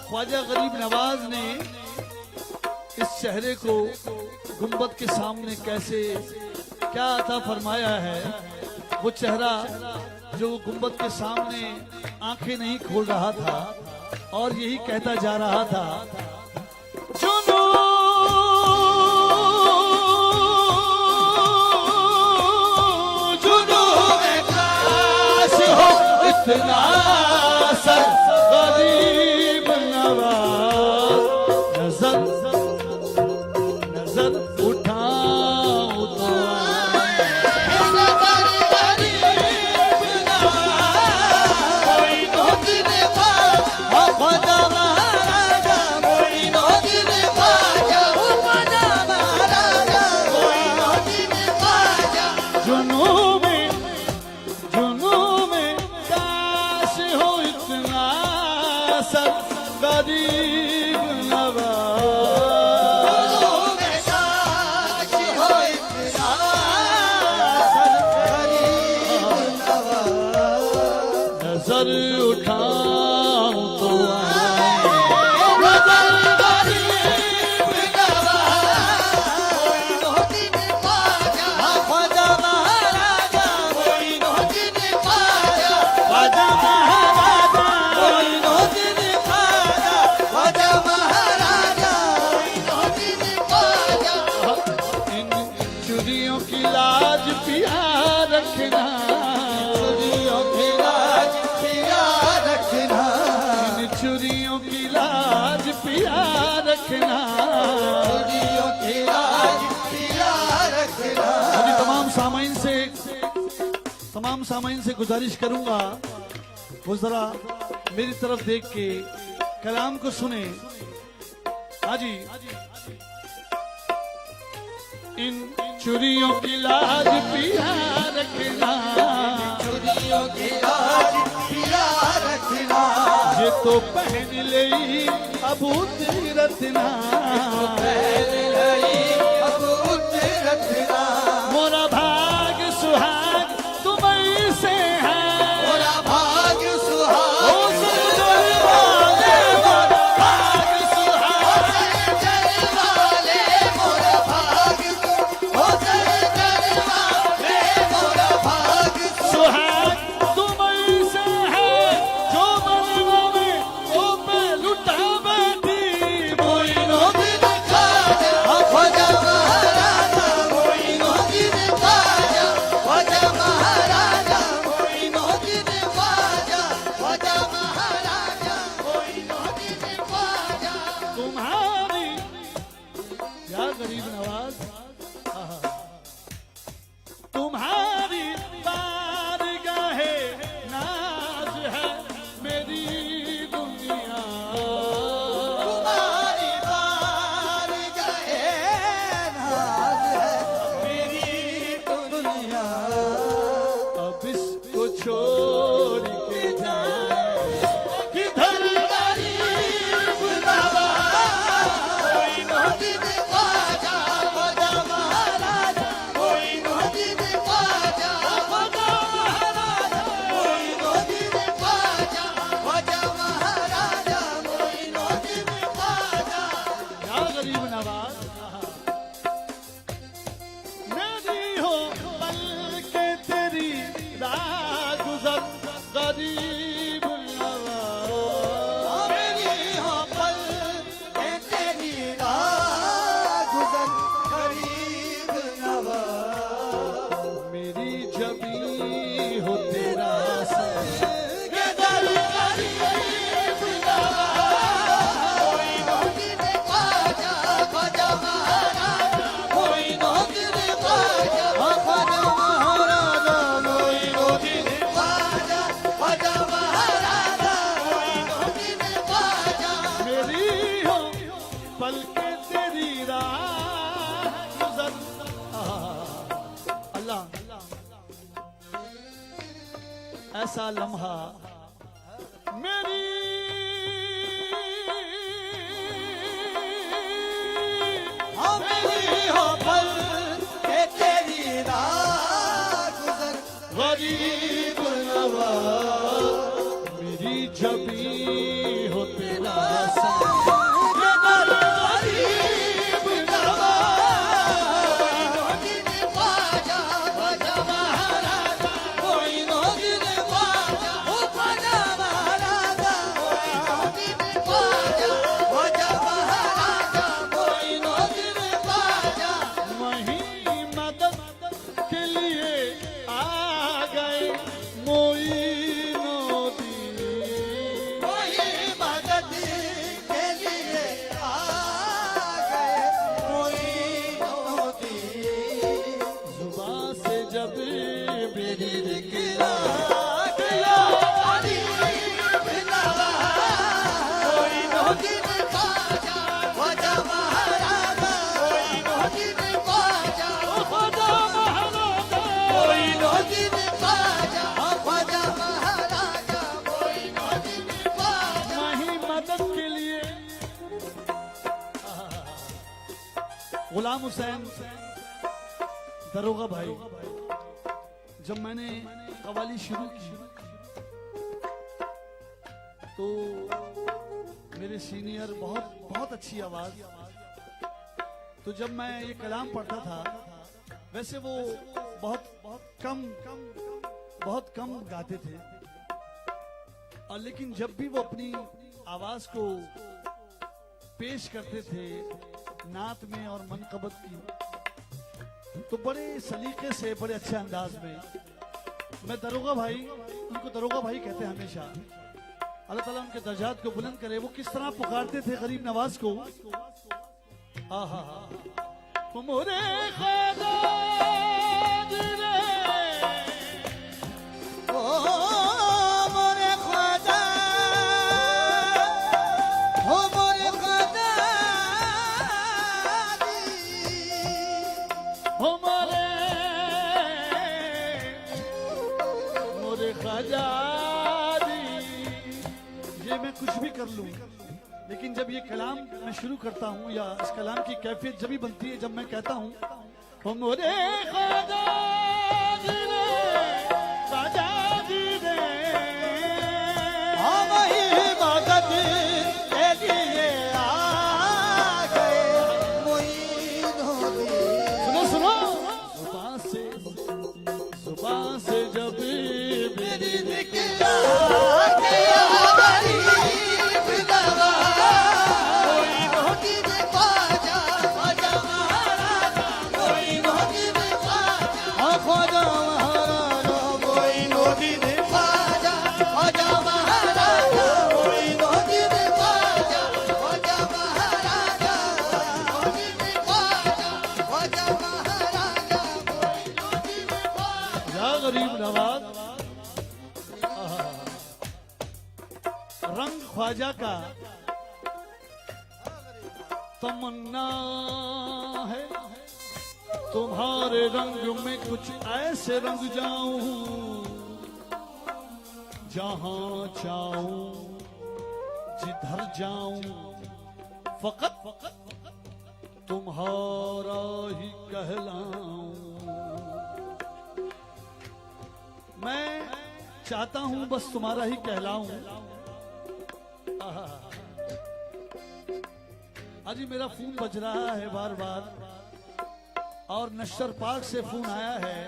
ख्वाजा गरीब नवाज ने इस चेहरे को गुंबद के सामने कैसे क्या अता फरमाया है। वो चेहरा जो गुंबद के सामने आंखें नहीं खोल रहा था और यही कहता जा रहा था, चुनो इतना सर गरीब नवाज, नजर उठाऊं तो जुनून में काश हो गरीब नवाज फूलों में साक्षी हो इतना गरीब नवाज नजर उठाऊं तो नजर गरीब नवाज मोइनुद्दीन ख्वाजा ख्वाजा महाराजा मोइनुद्दीन ख्वाजा ख्वाजा महाराजा मोइनुद्दीन ख्वाजा ख्वाजा महाराजा मोइनुद्दीन ख्वाजा इन चुरियों की लाज पिया रखना चुरियों की लाज पिया रखना इन चुरियों की लाज पिया रखना चुरियों की लाज पिया रखना अभी तमाम सामाइन से गुजारिश करूंगा वो जरा मेरी तरफ देख के कलाम को सुने। हाजी इन चुरियों की लाज पिया रखना चुरियों की लाज पिया रखना ये तो पहन ले अबू रत्ना पहले लई अबूत रखना मोरा भाग सुहाग तुम्हें से है मोरा भाग सुहाग ओ सरजल वाले मोरा भाग सुहाग चल वाले मोरा भाग हो चल वाले मोरा भाग सुहाग तुम्हें से है जो मनवा में वो पे लुटा बैठी मोइनुद्दीन ख्वाजा ख्वाजा महाराजा मोइनुद्दीन ख्वाजा ख्वाजा महाराजा मोइनुद्दीन ख्वाजा ख्वाजा महाराजा मोइनुद्दीन ख्वाजा तुम्हारी या गरीब नवाज आहा। तुम्हारी बारगाहे नाज है मेरी दुनिया तुम्हारी बार गए नाज है मेरी दुनिया अब इसको छोड़ के जाए किधर गरीब नवाज मोइनुद्दीन ख्वाजा ख्वाजा महाराजा मोइनुद्दीन ख्वाजा ख्वाजा महाराजा मोइनुद्दीन ख्वाजा ख्वाजा महाराजा मोइनुद्दीन ख्वाजा या गरीब नवाज आहा। मेरी हो पल के तेरी राह गुजर गरीब नवाज मेरी हो पल के तेरी राह गुजर गरीब नवाज मेरी जबी हो तेरा सर के दर गरीब नवाज मोइनुद्दीन ख्वाजा ख्वाजा महाराजा मोइनुद्दीन ख्वाजा ख्वाजा महाराजा मोइनुद्दीन ख्वाजा ख्वाजा महाराजा मोइनुद्दीन ख्वाजा मेरी हो पल के तेरी राह गुजर आहा। अल्लाह ऐसा लम्हा मेरी हाँ मेरी हो पल के तेरी राह गुजर गरीब नवाज मेरी जबी हो तेरा सर के दर गरीब नवाज मोइनुद्दीन ख्वाजा ख्वाजा महाराजा मोइनुद्दीन ख्वाजा ख्वाजा महाराजा मोइनुद्दीन ख्वाजा ख्वाजा महाराजा मोइनुद्दीन ख्वाजा वहीं मदद के लिए आ गए मोइनुद्दीन मोइनुद्दीन गुलाम हुसैन दरोगा भाई, जब मैंने कवाली शुरू की तो मेरे सीनियर, बहुत बहुत अच्छी आवाज, तो जब मैं ये कलाम पढ़ता था, वैसे वो बहुत कम गाते थे, और लेकिन जब भी वो अपनी आवाज को पेश करते थे नात में और मनकबत की, तो बड़े सलीके से, बड़े अच्छे अंदाज में। मैं दरोगा भाई, उनको दरोगा भाई कहते हैं हमेशा, अल्लाह ताला उनके दर्जात को बुलंद करे। वो किस तरह पुकारते थे गरीब नवाज को, आहा मोरे ख्वाजा रे, ओ मोरे ख्वाजा, ओ मोरे ख्वाजा मोरे ख्वाजा दी। ये मैं कुछ भी कर लूं, लेकिन जब ये कलाम मैं शुरू करता हूँ, या इस कलाम की कैफियत जब भी बनती है जब मैं कहता हूँ ओ मोरे ख्वाजा दी रे, ख्वाजा दी रे, हम ही मदद के लिए आ गए मोइनो दी। सुनो सुनो, जुबान से जब मेरी निकला गया गरीब नवाज, मोइनो दी दे ख्वाजा, ख्वाजा महाराजा, मोइनो दी दे ख्वाजा, ख्वाजा महाराजा, मोइनो दी दे ख्वाजा, ख्वाजा महाराजा, मोइनो दी दे ख्वाजा, ख्वाजा महाराजा, मोइनो दी दे ख्वाजा, ख्वाजा महाराजा, मोइनो दी दे ख्वाजा। या गरीब नवाज, रंग ख्वाजा का तमन्ना है, तुम्हारे रंग में कुछ ऐसे रंग जाऊं, जहां चाहूं जिधर जाऊं, फकत तुम्हारा ही कहलाऊं। मैं चाहता हूं बस तुम्हारा ही कहलाऊं। अजी मेरा फोन बज रहा है बार बार, और नश्तर पार्क से फोन आया है।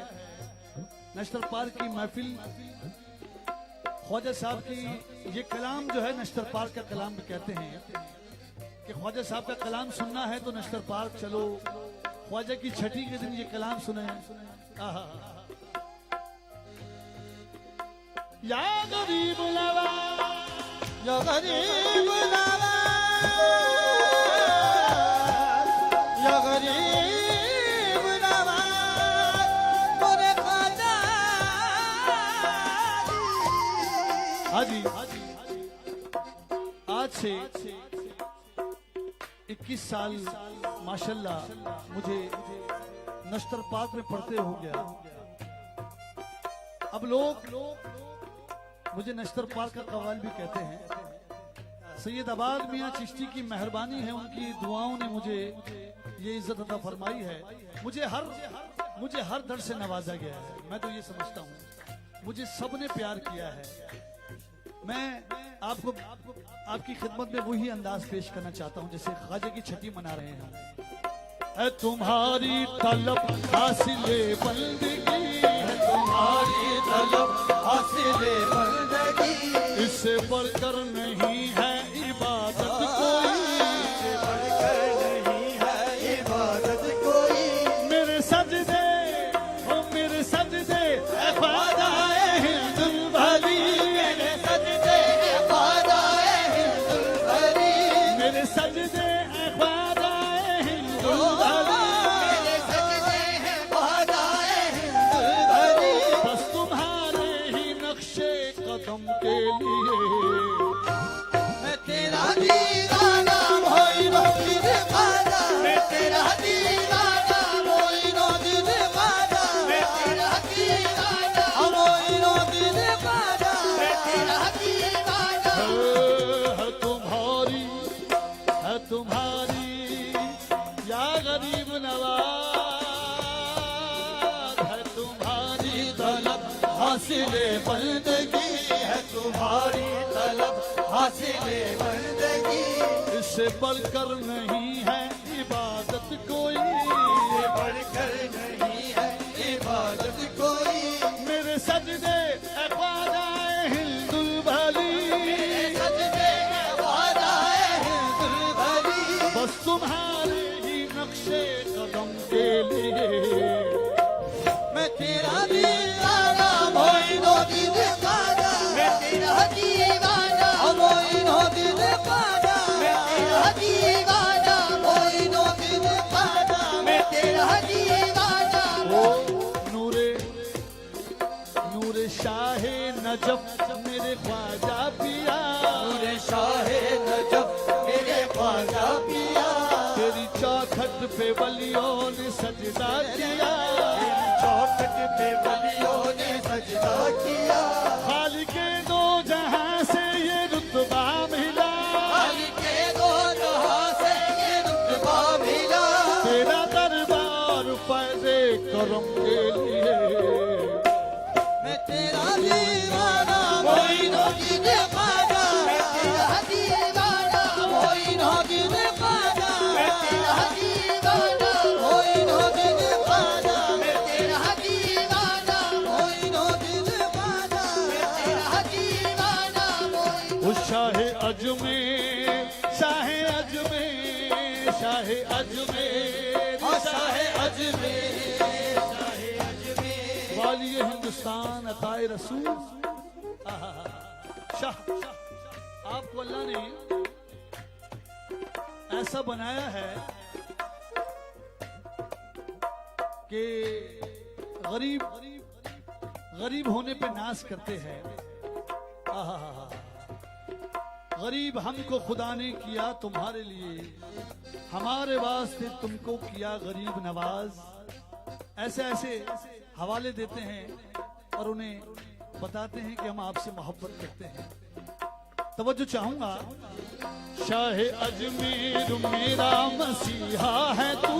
नश्तर पार्क की महफिल, ख्वाजा साहब की ये कलाम जो है नश्तर पार्क का कलाम भी कहते हैं, कि ख्वाजा साहब का कलाम सुनना है तो नश्तर पार्क चलो, ख्वाजा की छठी के दिन ये कलाम सुने। या गरीब नवाज, या गरीब नवाज, या गरीब नवाज, मोरे ख्वाजा हाजी, आज से 21 साल माशाल्लाह मुझे नश्तर पार्क में पढ़ते हो गया। अब लोग मुझे नश्तर पार्क का कव्वाल भी कहते हैं। सैयद आबाद मियाँ चिश्ती की मेहरबानी है, उनकी दुआओं ने मुझे ये इज्जत अता फरमाई है। मुझे हर दर से नवाजा गया है। मैं तो ये समझता हूँ मुझे सबने प्यार किया है। मैं आपको आपकी खिदमत में वही अंदाज पेश करना चाहता हूँ जैसे ख्वाजा की छठी मना रहे हैं। तुम्हारी तलब हासिले बंदगी है, तुम्हारी तलब हासिले बंदगी, इससे बढ़कर नहीं है इबादत कोई, इससे बढ़कर नहीं है इबादत कोई। मेरे सजदे ओ मेरे सजदे ऐ ख्वाजा ऐ हिंदुल भली, मेरे सजदे ख्वाजा ऐ हिंदुल भली, मेरे सजदे ऐ ख्वाजा ऐ हिंदुल भली, मेरे सजदे ख्वाजा ऐ हिंदुल भली। बस तुम्हारे ही नक्शे कदम के लिए मैं तेरा दीवाना मोइनो दिल ख्वाजा, मैं तेरा दीवाना मोइनो दिल ख्वाजा, मैं तेरा दीवाना मोइनो दिल ख्वाजा, मैं तेरा दीवाना। है तुम्हारी या गरीब बंदगी है तुम्हारी तलब हासिल बंदगी इससे बढ़कर नहीं है इबादत कोई, से बढ़कर नहीं है इबादत कोई मेरे सजदे ए ख्वाजा ए हिंदुल भली, सजदे में वादा है दुर्बली बस तुम्हारे ही नक्शे कदम के लिए मैं तेरा दीवाना मोइनो दिल ख्वाजा मैं तेरा दीवाना मोइनो दिल ख्वाजा मैं तेरा दीवाना मोइनो दिल ख्वाजा मैं तेरा दीवाना ओ नूरे नूरे शाहे नजफ मेरे ख्वाजा पिया, पूरे शाहे नजफ मेरे ख्वाजा पिया तेरी चौखट पे वलियों ने सजदा किया, चौखट पे वलियों ने सजदा किया खालिके दो जहां से ये रुतबा मिला, अली के दो जहां से ये रुतबा मिला तेरा दरबार फैज़े करम के लिए मैं तेरा दीवाना मोइनो दिल ख्वाजा मैं तेरा दीवाना मोइनो दिल ख्वाजा मैं तेरा दीवाना मोइनो दिल ख्वाजा मैं तेरा दीवाना मोइनो दिल ख्वाजा मैं तेरा दीवाना मोइनो उस शाहे अजमेर शाहे अजमेर शाहे अजमेर शाहे अजमेर शाहे अजमेर वाली हिंदुस्तान अताए रसूल शाह आपको अल्लाह ने ऐसा बनाया है कि गरीब गरीब होने पे नाज करते हैं। आहा, गरीब हमको खुदा ने किया तुम्हारे लिए, हमारे वास्ते तुमको किया गरीब नवाज। ऐसे ऐसे हवाले देते हैं और उन्हें बताते हैं कि हम आपसे मोहब्बत करते हैं। तवज्जो चाहूंगा, शाहे अजमेर मेरा मसीहा है तू,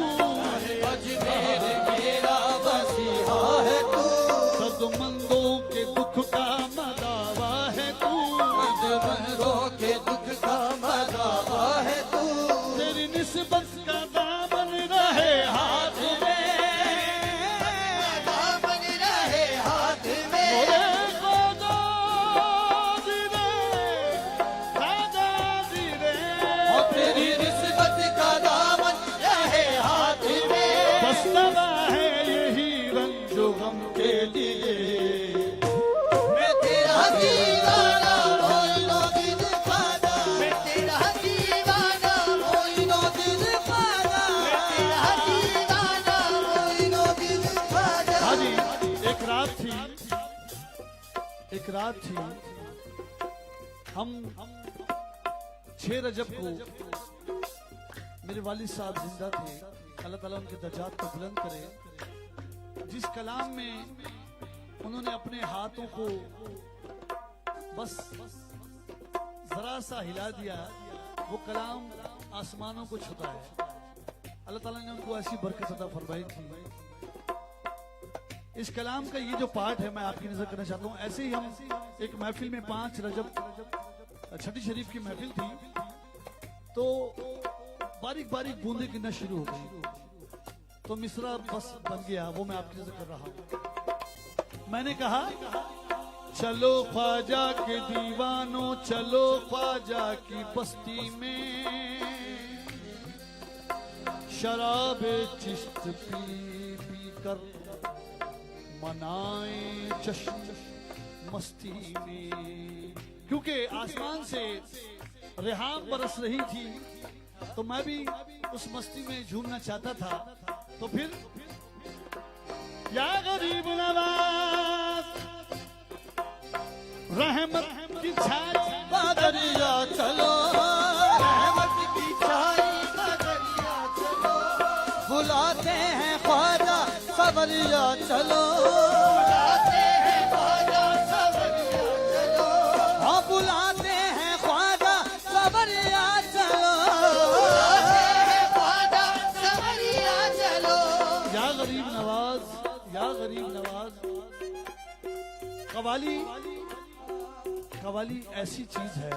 अजमेर मेरा मसीहा है तू सदमंदों के दुख का मदावा है तू, मजबरों के दुख का मदावा है तू तेरी निस्बत का दामन रहे हाथ में, दामन रहे हाथ में मोरे खुदा दिले, खाजा दिले, और तेरी निस्बत का दामन रहे हाथ में बस दवा है यही रंजो गम के लिए। मैं तेरा दीवाना मोइनो दिल ख्वाजा मैं तेरा दीवाना मोइनो दिल ख्वाजा मैं तेरा दीवाना मोइनो दिल ख्वाजा हाजी, एक रात थी हम 6 रजब को मेरे वालिद साहब जिंदा थे, अल्लाह ताला उनके दर्जात को बुलंद करे। जिस कलाम में उन्होंने अपने हाथों को बस जरा सा हिला दिया, वो कलाम आसमानों को छुता है। अल्लाह ताला ने उनको ऐसी बरकत अता फरमाई थी। इस कलाम का ये जो पार्ट है मैं आपकी नजर करना चाहता हूँ। ऐसे ही हम एक महफिल में 5 रजब छठी शरीफ की महफिल थी, तो बारीक बारीक बूंदे गिरना शुरू हो गई, तो मिसरा बस बन गया, वो मैं आपकी नजर कर रहा हूँ। मैंने कहा, चलो ख्वाजा के दीवानों, चलो ख्वाजा की बस्ती में, शराब चिश्त पी पी कर मनाए जश्न मस्ती में। क्योंकि आसमान से रेहाम बरस रही थी, तो मैं भी उस मस्ती में झूमना चाहता था। तो फिर या गरीब नवाज रहमत की छाई बादरिया चलो रहमत की छाई बादरिया चलो बुलाते हैं ख्वाजा सबरिया चलो बुलाते हैं ख्वाजा सबरिया चलो हाँ बुलाते हैं ख्वाजा सबरिया चलो बुलाते हैं ख्वाजा सबरिया चलो या गरीब नवाज, या गरीब नवाज, कवाली कवाली ऐसी चीज है,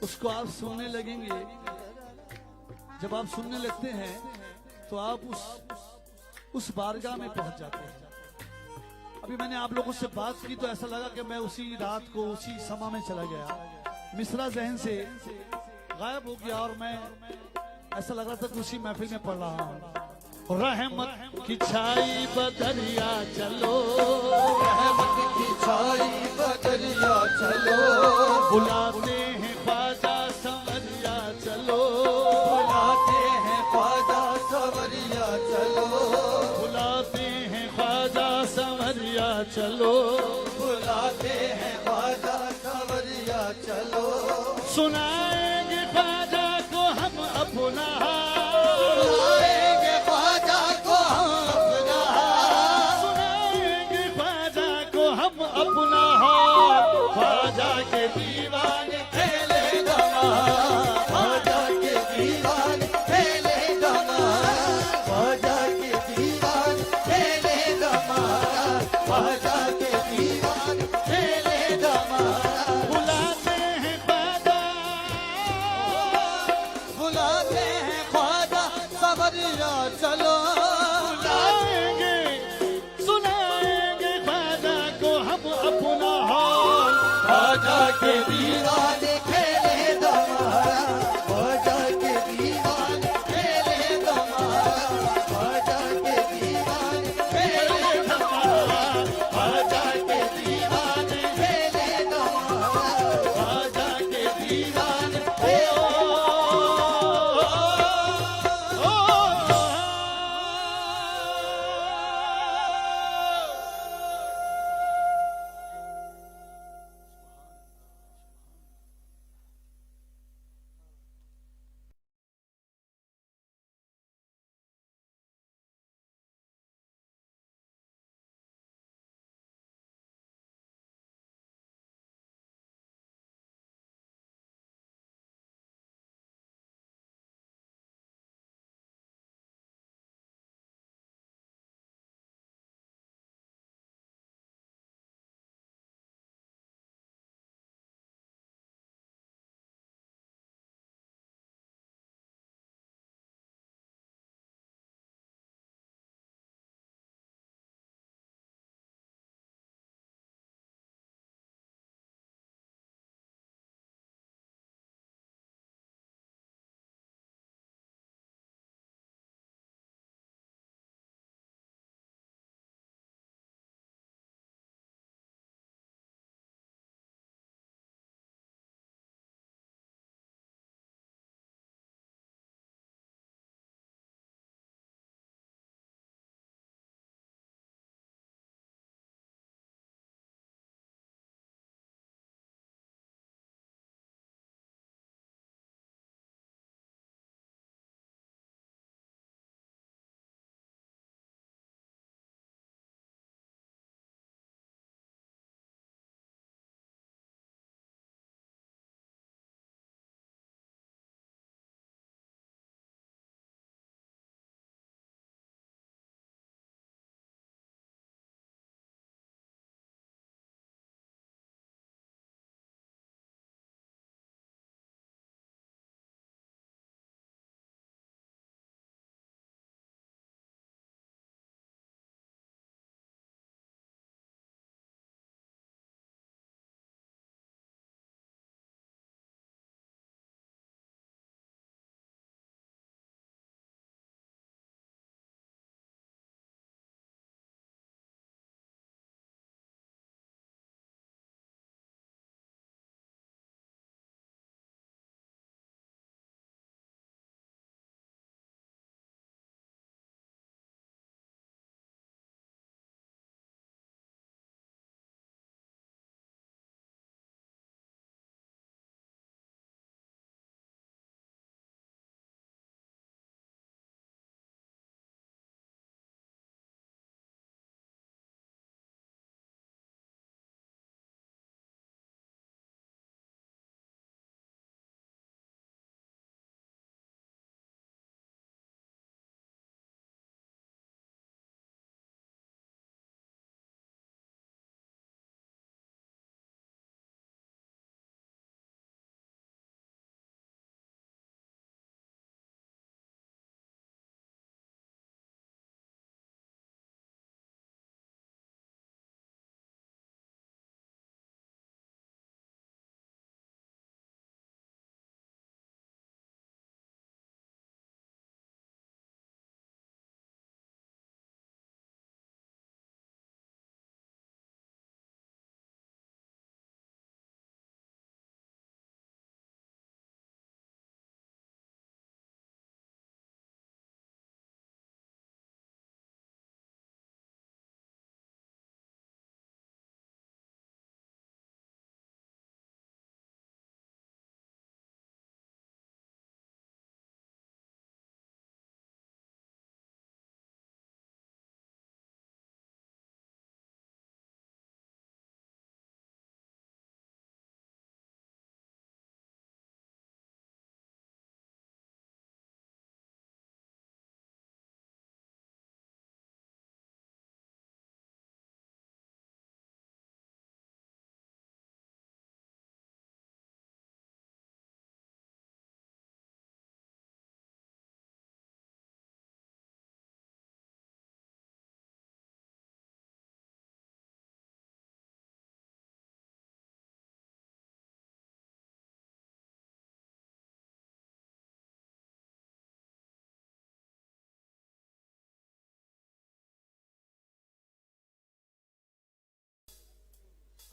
उसको आप सुनने लगेंगे, जब आप सुनने लगते हैं तो आप उस बारगाह में पहुंच जाते हैं। अभी मैंने आप लोगों से बात की तो ऐसा लगा कि मैं उसी रात को उसी समा में चला गया, मिसरा जहन से गायब हो गया और मैं ऐसा लग रहा था कि उसी महफिल में पढ़ रहा हूँ। रहमत की छाई बदरिया चलो, रहमत की छाई बदरिया चलो, बुलाते हैं ख्वाजा संवरिया चलो, बुलाते हैं ख्वाजा संवरिया चलो, बुलाते हैं ख्वाजा संवरिया चलो, बुलाते हैं ख्वाजा संवरिया चलो, सुनाएंगे ख्वाजा को हम अपना बुलाएंगे ख्वाजा को हम अपना, सुनाएंगे ख्वाजा को हम अपना हाल, ख्वाजा के दीवाने खेले दमा, ख्वाजा के दीवान खेले दमा, ख्वाजा के दीवान खेले दमा, ख्वाजा के दीवान खेले दमा, बुलाते हैं ख्वाजा, बुलाते हैं ख्वाजा संवरिया चलो, सुनाएंगे सुनाएंगे ख्वाजा को हम अपना हाल, ख्वाजा के दीवान खेले दमा, ख्वाजा के दीवान खेले दमा, ख्वाजा के दीवान खेले दमा, ख्वाजा के दीवान खेले दमा, ख्वाजा के दीवान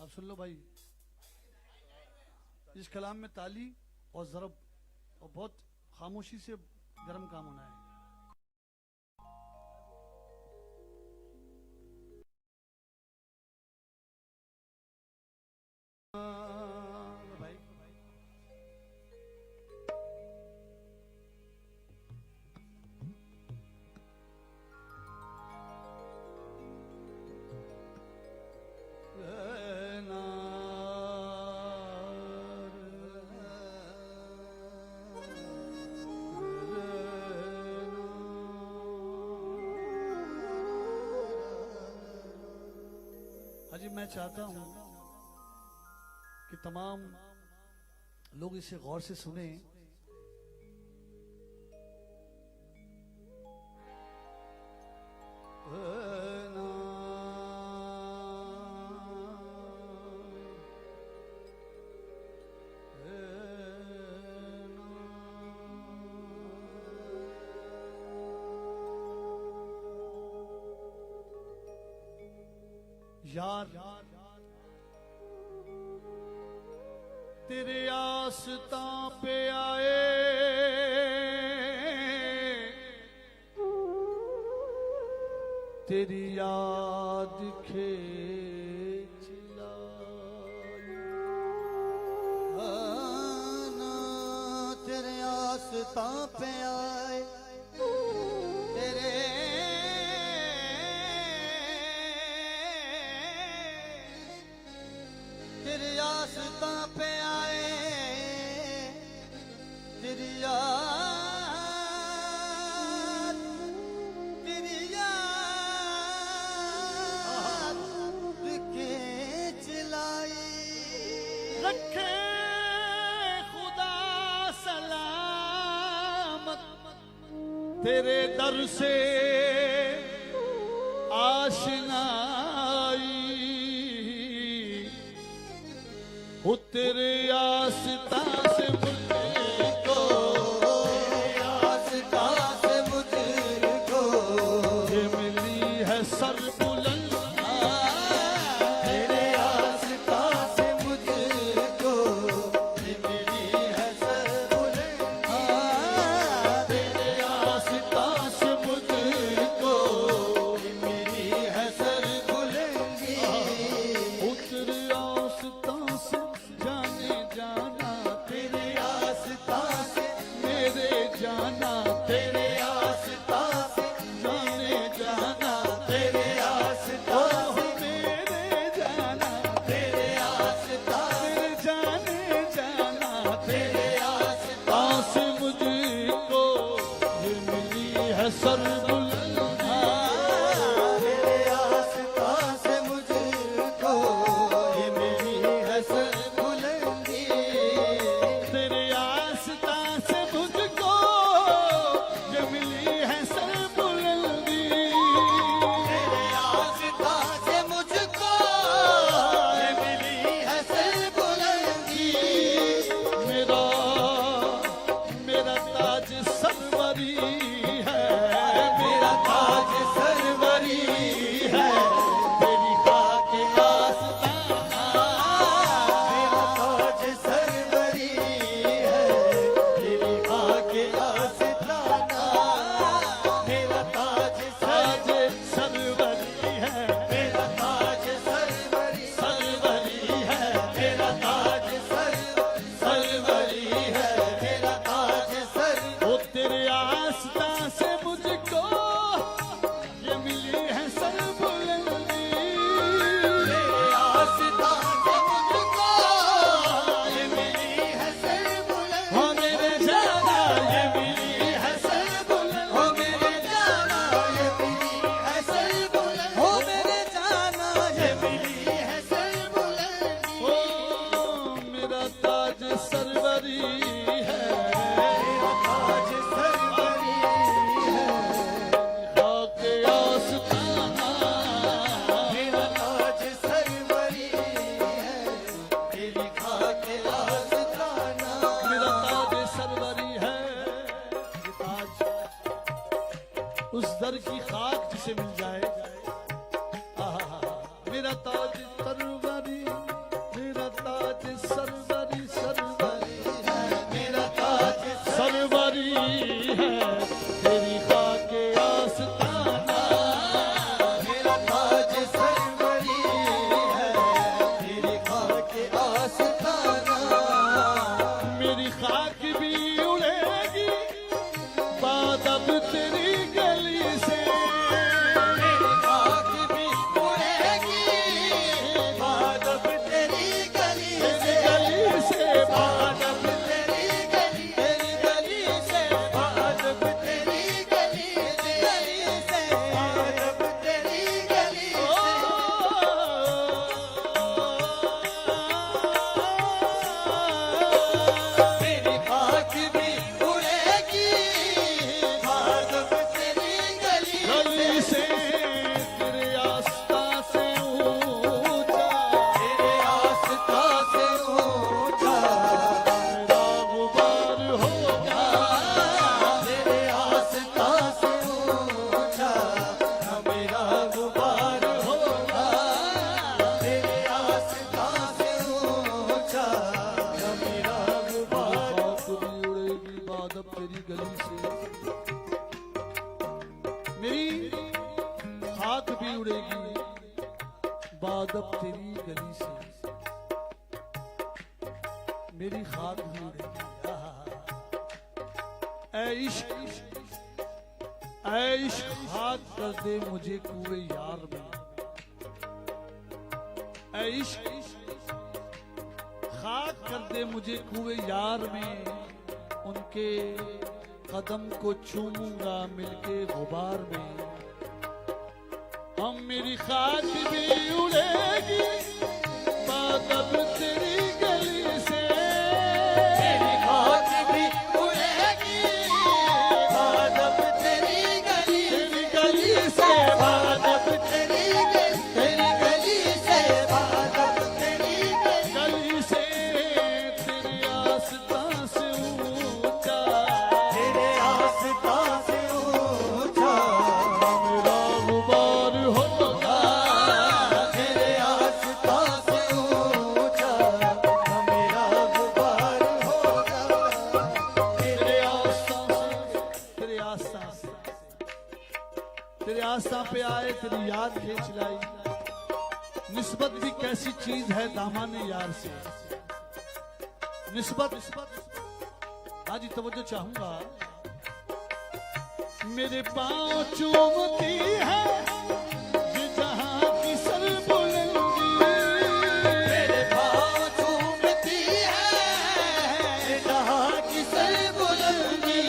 अब सुन लो भाई, इस कलाम में ताली और ज़रब और बहुत खामोशी से गर्म काम होना है। भाई हाजी, मैं चाहता हूं कि तमाम लोग इसे गौर से सुने। यार तेरे आस्तां पे आए, तेरी याद खींच लाई। आना तेरे आस्तां पे आए, तेरे आस्तां पे आए, तेरी याद के चलाई। रखे खुदा सलामत तेरे दर से आशनाई, हो तेरे आस्तां से मुझको, आस्तां से मुझको ये मिली है सरबुलंद। तेरे आस्तां से मुझको ये मिली है सरबुलंद। तेरे आस्तां से मुझको ये मिली है सरबुलंदी। हो तेरे आस्तां से जाने जाना, तेरे आस्तां से मेरे जाना, तेरे आस्तां से जाने जाना, तेरे आस्तां से मेरे जाना, तेरे आस्तां मेरे जाने जाना, तेरे आस्तां आस मुझको ये मिली है सरबुलंद। तेरे आस्तां से मुझको ये मिली है सरबुलंदी। तेरे आस्तां से मुझको ये मिली है सरबुलंदी। तेरे आस्तां से मुझको ये मिली है सरबुलंदी। मेरा मेरा ताज सरवरी है, मेरा ताज सरवरी है, तेरी खाक आस्ताना। मेरा ताज सरवरी है, तेरी खाक आस्ताना। मेरा ताज ताज सरवरी है, मेरा ताज सरवरी है, मेरा ताज सरवरी है, मेरा ताज सरवरी। वो तेरे आस्तां से मुझको ये मिली है सरबुलंदी। तेरे आस्तां से मुझको ये मिली है सरबुलंदी। हो मेरे जाना ये मिली है सरबुलंदी। हो मेरे जाना ये मिली है सरबुलंदी। हो मेरे जाना ये मिली है सरबुलंदी। ओ मेरा ताज सरवरी है, मेरा ताज सरवरी है, खाक आस्ताना। मेरा ताज सरवरी है, तेरी खाक आस्ताना। मेरा ताज सरवरी है, ये ताज उस दर की खाक जिसे मिल जाए। आहा, मेरा ताज सरवरी आस्था से ऊंचा मेरा गुबार होगा, तेरे आस्था से ऊंचा मेरा गुबार होगा, तेरे आस्था से ऊंचा मेरा गुबार। खाक भी उड़ेगी बाद अब तेरी गली से, मेरी खाक भी उड़ेगी बाद अब तेरी गली से, मेरी खाक भी उड़ेगी। ऐ इश्क खाक कर दे मुझे कुएं यार में, ऐ इश्क खाक कर दे मुझे कुएं यार में, उनके कदम को चूमूंगा मिलके गुबार में। हम मेरी खाक भी उड़ेगी बाद अब तेरी गली से, मेरी खाक भी उड़ेगी बाद अब तेरी गली से बाद अब तेरी गली से बाद अब तेरी गली से तेरी आस्था से ऊंचा, तेरे आस्था से ऊंचा मेरा गुबार होगा, तेरे आस्था से ऊंचा मेरा गुबार होगा, तेरे आस्था से, तेरे आस्था से, तेरे आस्था पे आए तेरी याद खींच लाई। निस्बत भी कैसी चीज है दामाने यार से, निस्बत। हाँ जी तवज्जो चाहूंगा। मेरे पाँव चूमती है ये जहां की सरबुलंदी, मेरे पाँव चूमती है जहाँ की सरबुलंदी,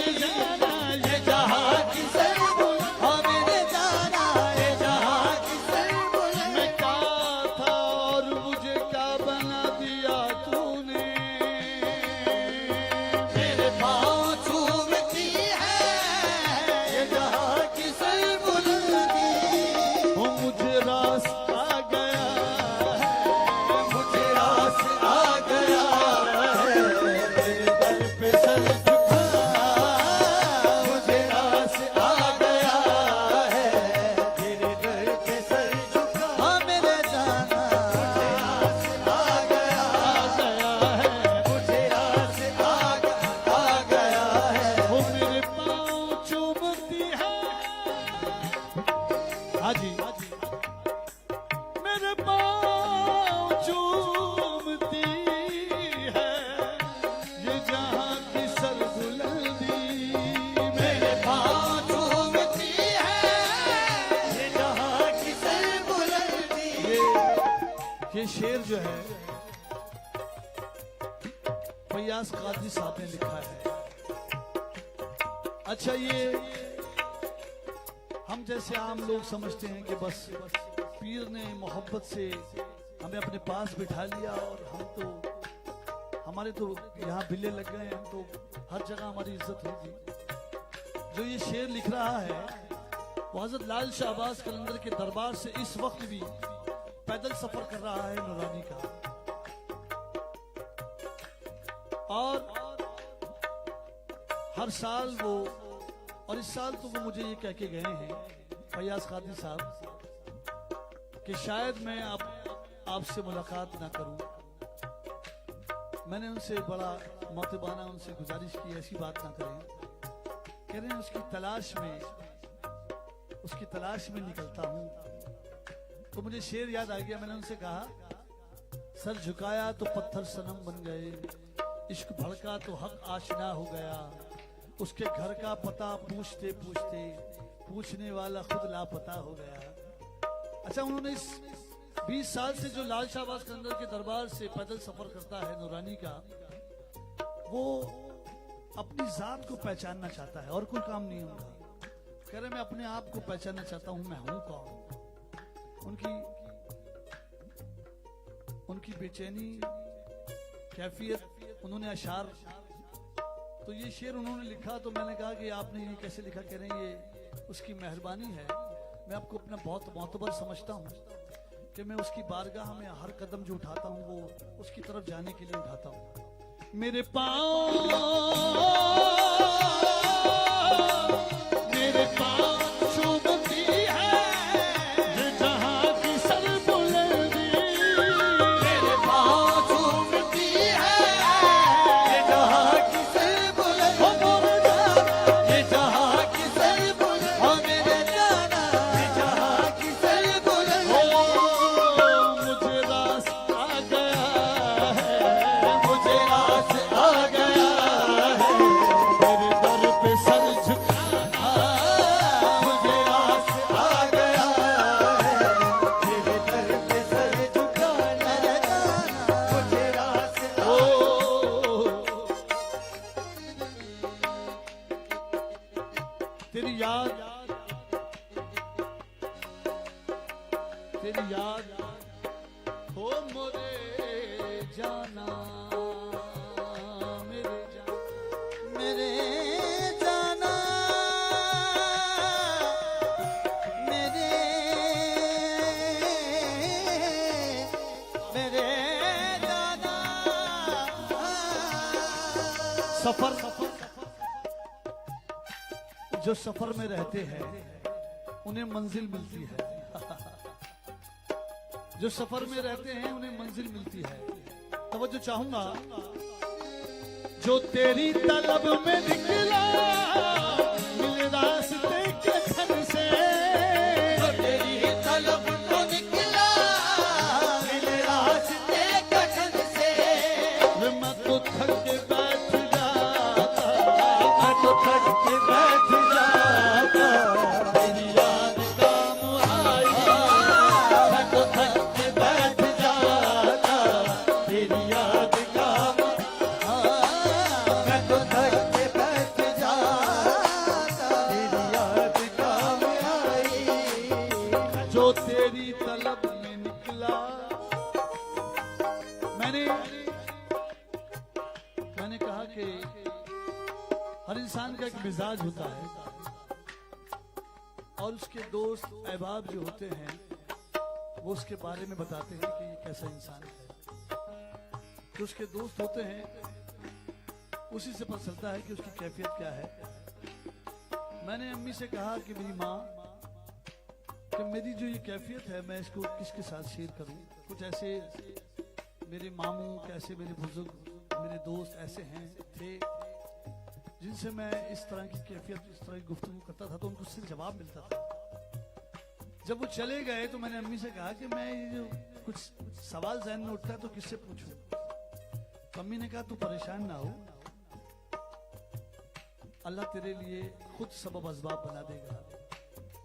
ये जहाँ की सरबुलंदी, हाँ मैंने जाना है जहाँ की सरबुलंदी। मैं क्या था और मुझे क्या बना दिया तूने, मेरे पाँव चूमती है ये जहाँ की सरबुलंदी, वो मुझे रास आ गया है, मुझे रास आ गया है तेरे दर पे सर झुका, मुझे रास आ गया है तेरे दर पे सर झुका, हाँ मेरे जाना मुझे रास आ गया है मुझे रास आ गया है। वो मेरे पाँव चूमती है। हाँ जी मेरे पाँव चूमती है ये जहाँ की सरबुलंदी, मेरे पाँव चूमती है ये जहाँ की सरबुलंदी। ये शेर जो है फैयाज कादरी साहब ने लिखा है। अच्छा ये हम जैसे आम लोग समझते हैं कि बस पीर ने मोहब्बत से हमें अपने पास बिठा लिया और हम तो हमारे तो यहाँ बिल्ले लग गए, हम तो हर जगह हमारी इज्जत होगी। जो ये शेर लिख रहा है वो हजरत लाल शाहबाज कलंदर के दरबार से इस वक्त भी पैदल सफर कर रहा है नूरानी का। और हर साल वो, और इस साल तो वो मुझे ये कह के गए हैं फैयाज कादरी साहब कि शायद मैं आपसे मुलाकात ना करूं। मैंने उनसे बड़ा मोतबाना उनसे गुजारिश की ऐसी बात ना करें। कह रहे हैं उसकी तलाश में निकलता हूं। तो मुझे शेर याद आ गया। मैंने उनसे कहा सर झुकाया तो पत्थर सनम बन गए, इश्क भड़का तो हक आशना हो गया, उसके घर का पता पूछते पूछते पूछने वाला खुद लापता हो गया। अच्छा उन्होंने इस 20 साल से जो लाल शाहबाज कलंदर के दरबार से पैदल सफर करता है नूरानी का, वो अपनी जात को पहचानना चाहता है और कोई काम नहीं होगा। कह रहे मैं अपने आप को पहचानना चाहता हूं, मैं हूं कौन। उनकी बेचैनी कैफियत, उन्होंने अशार, तो ये शेर उन्होंने लिखा तो मैंने कहा कि आपने ये कैसे लिखा। कह रहे हैं ये उसकी मेहरबानी है, मैं आपको अपना बहुत मोतबर समझता हूँ। कि मैं उसकी बारगाह में हर कदम जो उठाता हूँ वो उसकी तरफ जाने के लिए उठाता हूँ। मेरे पाँव चूमती है ये जहाँ की सरबुलंदी। मेरे पाँव चूमती है ये जहाँ की सरबुलंदी। हो मोरे जाना ये जहाँ की सरबुलंदी। हो मेरे जाना ये जहाँ की सरबुलंदी। मुझे रास आ गया है, मुझे रास आ गया है मेरे दर पे सर झुकाना। मुझे रास आ गया है तेरे दर पे सर झुकाना। मुझे रास आ तेरी याद हो मोरे जाना, मेरे जाना। मेरे जाना मेरे मेरे जाना। सफर जो सफर में रहते हैं उन्हें मंजिल मिलती है। जो सफर में रहते हैं उन्हें मंजिल मिलती है। तवज्जो चाहूंगा। जो तेरी तलब में निकला मिले रास्ते के खन से। जो तेरी तलब को निकला मिले रास्ते कठिन से। मैं तो थक के बैठ जाता, मैं तो थक के बैठ जाता तेरी याद काम आई। मैं तो थक के बैठ जाता तेरी याद काम। मैं तो थक के बैठ जाता तेरी याद काम आई। जो तेरी तलब में निकला। मैंने कहा कि हर इंसान का एक मिजाज होता है और उसके दोस्त अहबाब जो होते हैं वो उसके बारे में बताते हैं कि ये कैसा इंसान है। जो उसके दोस्त होते हैं उसी से पता चलता है कि उसकी कैफियत क्या है। मैंने अम्मी से कहा कि मेरी माँ कि मेरी जो ये कैफियत है मैं इसको किसके साथ शेयर करूं। कुछ ऐसे मेरे मामू कैसे मेरे बुजुर्ग मेरे दोस्त ऐसे हैं थे जिनसे मैं इस तरह की कैफियत इस तरह की गुफ्तगू करता था तो उनको उससे जवाब मिलता था। जब वो चले गए तो मैंने अम्मी से कहा कि मैं ये जो कुछ सवाल ज़हन में उठता है तो किससे पूछूं। तो अम्मी ने कहा तू परेशान ना हो, अल्लाह तेरे लिए खुद सबब असबाब बना देगा।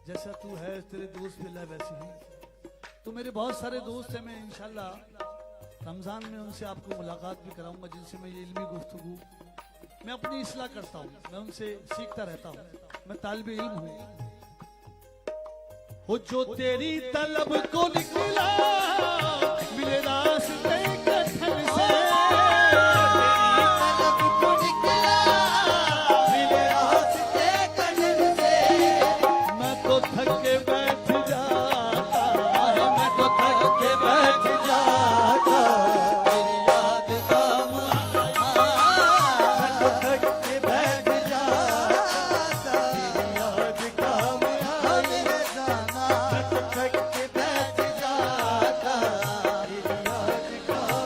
जैसा तू है तेरे दोस्त भी अल्लाह वैसे ही। तो मेरे बहुत सारे दोस्त हैं, मैं इंशाल्लाह रमजान में उनसे आपको मुलाकात भी कराऊंगा जिनसे मैं ये इल्मी गुफ्तगू मैं अपनी इस्लाह करता हूँ, मैं उनसे सीखता रहता हूँ, मैं तालिब इल्म हूँ। हो जो तेरी तलब को निकला मिले रास्ते कठिन से। तलब को निकला मिले रास्ते कठिन से। मैं तो थक के बैठ जाता, मैं तो थक के बैठ जाता तेरी याद काम आई। मैं तो थक के बैठ जाता तेरी याद काम आई। मैं तो थक के बैठ जाता तेरी याद काम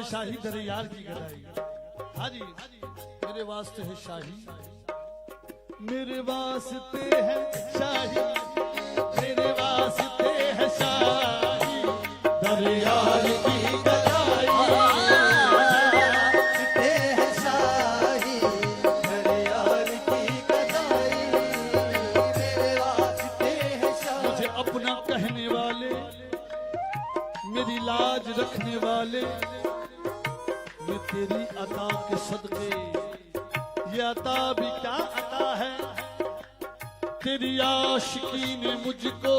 शाही दर यार की गदाई। हाँ जी, मेरे वास्ते है शाही, मेरे वास्ते है शाही, मेरे वास्ते है शाही दर यार की गदाई। वास्ते है शाही दर यार की गदाई, मेरे वास्ते है शाही। मुझे अपना कहने वाले, मेरी लाज रखने वाले, ये तेरी अता के सदके, ये अता भी क्या अता है, तेरी आशिकी ने मुझको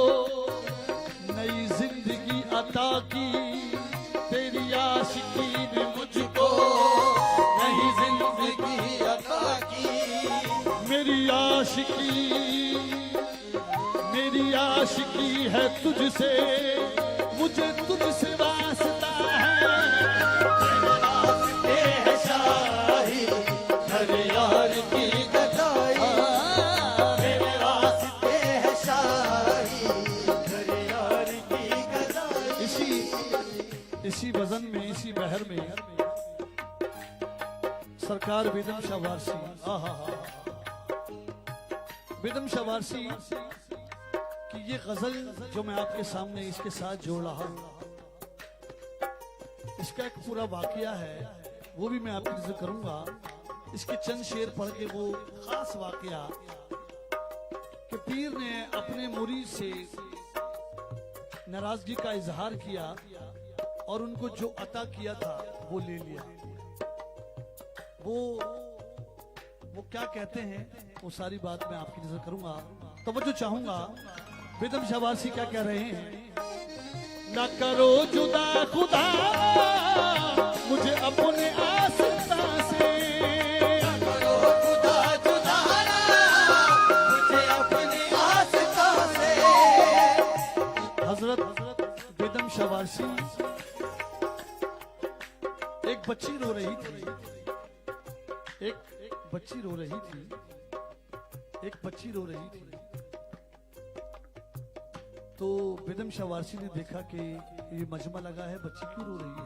नई जिंदगी अता की, तेरी आशिकी ने मुझको नई जिंदगी अता की, मेरी आशिकी है तुझसे, मुझे तुझसे वास्ता है। वास्ते है शाही दर यार की गदाई, मेरे वास्ते है शाही दर यार की गदाई। इसी वजन में, इसी बहर में सरकार बेदम शाह वारसी, बेदम शाह वारसी कि ये गजल जो मैं आपके सामने इसके साथ जोड़ रहा हूं, इसका एक पूरा वाकया है, वो भी मैं आपके जिक्र करूंगा। इसके चंद शेर पढ़ के वो खास वाकया कि पीर ने अपने मुरीद से नाराजगी का इजहार किया और उनको जो अता किया था वो ले लिया। वो क्या कहते हैं वो सारी बात मैं आपकी नजर करूंगा। तवज्जो चाहूंगा, बेदम शाह वारसी क्या कह रहे हैं। न करो जुदा खुदा मुझे अपने आस्था से, करो खुदा जुदा मुझे अपनी आस्था से। हजरत बेदम शाह वारसी, एक बच्ची रो रही थी, एक बच्ची रो रही थी, एक बच्ची रो रही थी। तो बेदम शाह वारसी ने देखा कि ये मजमा लगा है, बच्ची क्यों रो रही है।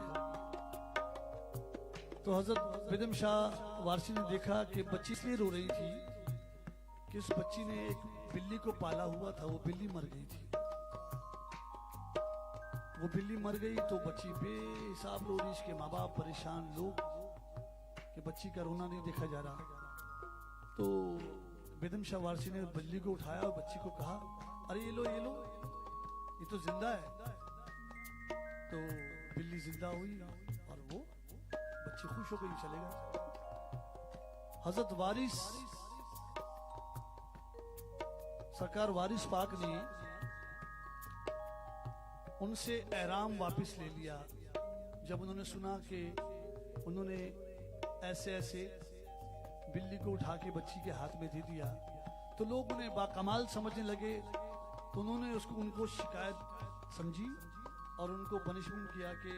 तो हजरत बेदम शाह वारसी ने देखा कि बच्ची इसलिए रो रही थी कि उस बच्ची ने एक बिल्ली को पाला हुआ था, वो बिल्ली मर गई थी। वो बिल्ली मर गई तो बच्ची बेहिसाब रो रही, इसके माँ बाप परेशान लोग कि बच्ची का रोना नहीं देखा जा रहा। तो बेदम शाह वारसी ने बिल्ली को उठाया और बच्ची को कहा, अरे ये लो ये लो, ये तो जिंदा है। तो बिल्ली जिंदा हुई और वो बच्ची खुश हो गई, चले गए। हजरत वारिस सरकार वारिस पाक ने उनसे एहराम वापस ले लिया। जब उन्होंने सुना कि उन्होंने ऐसे ऐसे बिल्ली को उठा के बच्ची के हाथ में दे दिया, तो लोग उन्हें बाकमाल समझने लगे। तो उन्होंने उनको शिकायत समझी और उनको पनिशमेंट किया कि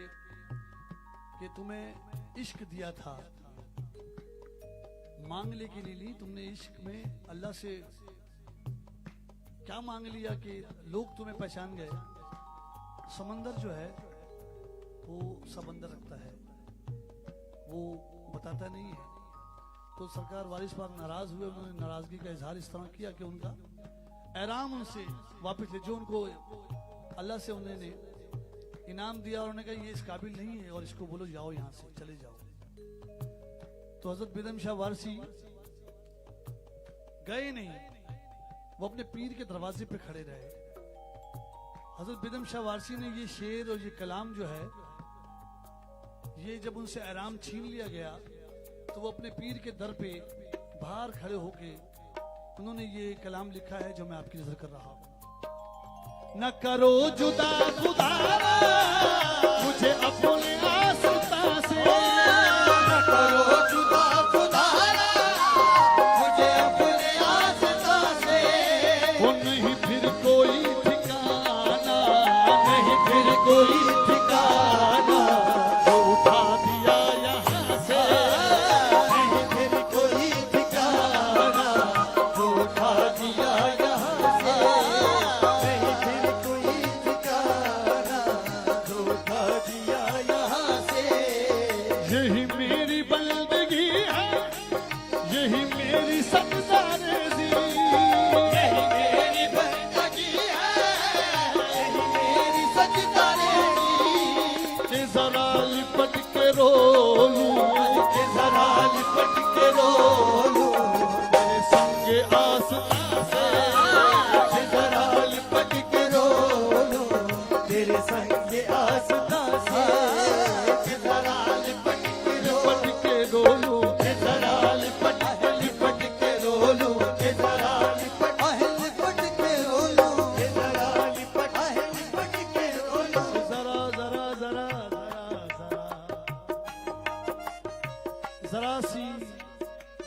तुम्हें इश्क दिया था, मांगने के लिए नहीं, तुमने इश्क में अल्लाह से क्या मांग लिया कि लोग तुम्हें पहचान गए। समंदर जो है वो समंदर रखता है, वो बताता नहीं है। तो सरकार वारिस पाक नाराज हुए, उन्होंने नाराजगी का इजहार इस तरह किया कि उनका एहराम उनसे वापस ले, जो उनको अल्लाह से उन्होंने इनाम दिया, और उन्होंने कहा ये इस काबिल नहीं है और इसको बोलो जाओ, यहां से चले जाओ। तो हजरत बेदम शाह वारसी गए नहीं, वो अपने पीर के दरवाजे पे खड़े रहे। हजरत बेदम शाह वारसी ने ये शेर और ये कलाम जो है, ये जब उनसे एहराम छीन लिया गया तो वो अपने पीर के दर पे बाहर खड़े होके उन्होंने ये कलाम लिखा है जो मैं आपकी नजर कर रहा हूं। न करो जुदा खुदा मुझे अपने आस्था से, न करो जुदा खुदा मुझे अपने आस्था से। वो नहीं फिर कोई ठिकाना, नहीं फिर कोई ठिकाना जो उठा दिया यहाँ से। नहीं फिर कोई ठिकाना जो उठा दिया यहाँ से। नहीं फिर कोई ठिकाना जो उठा दिया यहाँ से।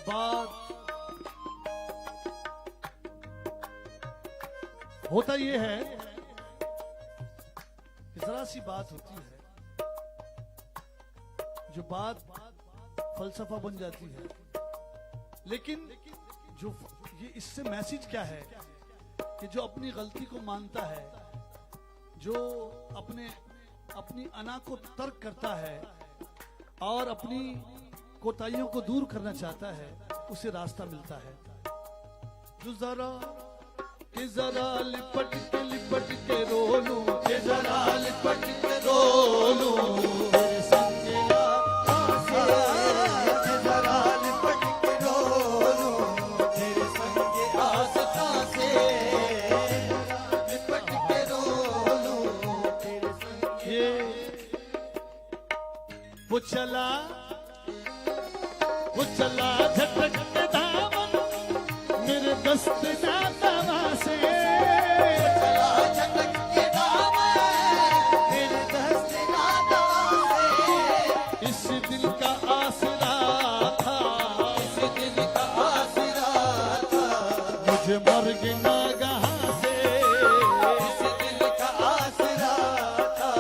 बात होता ये है कि जरा सी बात होती है, जो बात फलसफा बन जाती है। लेकिन जो ये इससे मैसेज क्या है कि जो अपनी गलती को मानता है, जो अपनी अना को तर्क करता है और अपनी कोताहियों को दूर करना चाहता है, उसे रास्ता मिलता है। जो जरा लिपट के रो लूं, के जरा लिपट के रो लूं, तेरे संगे आसे, के जरा लिपट के रो लूं, तेरे संगे आसता से, लिपट के रो लूं, तेरे संगे। ये वो चला झटक के दामन मेरे दस्त ना दवा से, चला झटक के दामन मेरे दस्त ना दवा से, इस दिल का आसरा था, इस दिल का आसरा था, मुझे मर्ग नागहां से, इस दिल का आसरा था,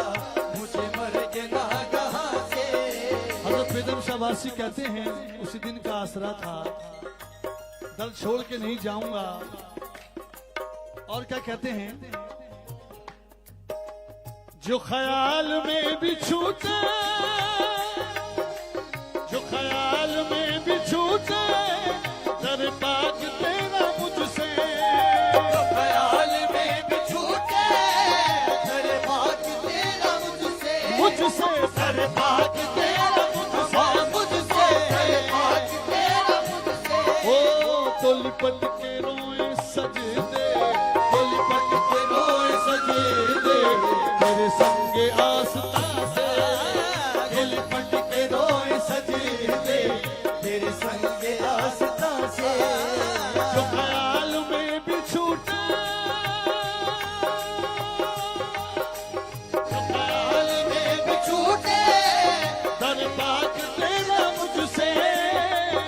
मुझे मर्ग नागहां से। हज़रत बेदम शाबाशी कहते हैं उसी दिन का आसरा था, दर्द छोड़ के नहीं जाऊंगा। और क्या कहते हैं, जो ख्याल में भी छूटे, जो ख्याल में भी छूटे, दर पाक तेरा मुझसे, ख्याल में भी छूटे, दर पाक तेरा मुझसे, मुझसे दर पाक तेरा मुझसे, मुझसे दर पाक तेरा मुझसे। ओ तो लिपट के रोए सजदे, तो लिपट के रोए सजदे, तेरे संगे आस्था से, तो लिपट के रोए सजदे, तेरे संगे आस्था से। जो ख्याल में भी छूटे, जो ख्याल में भी छूटे, दर पाक तेरा मुझसे,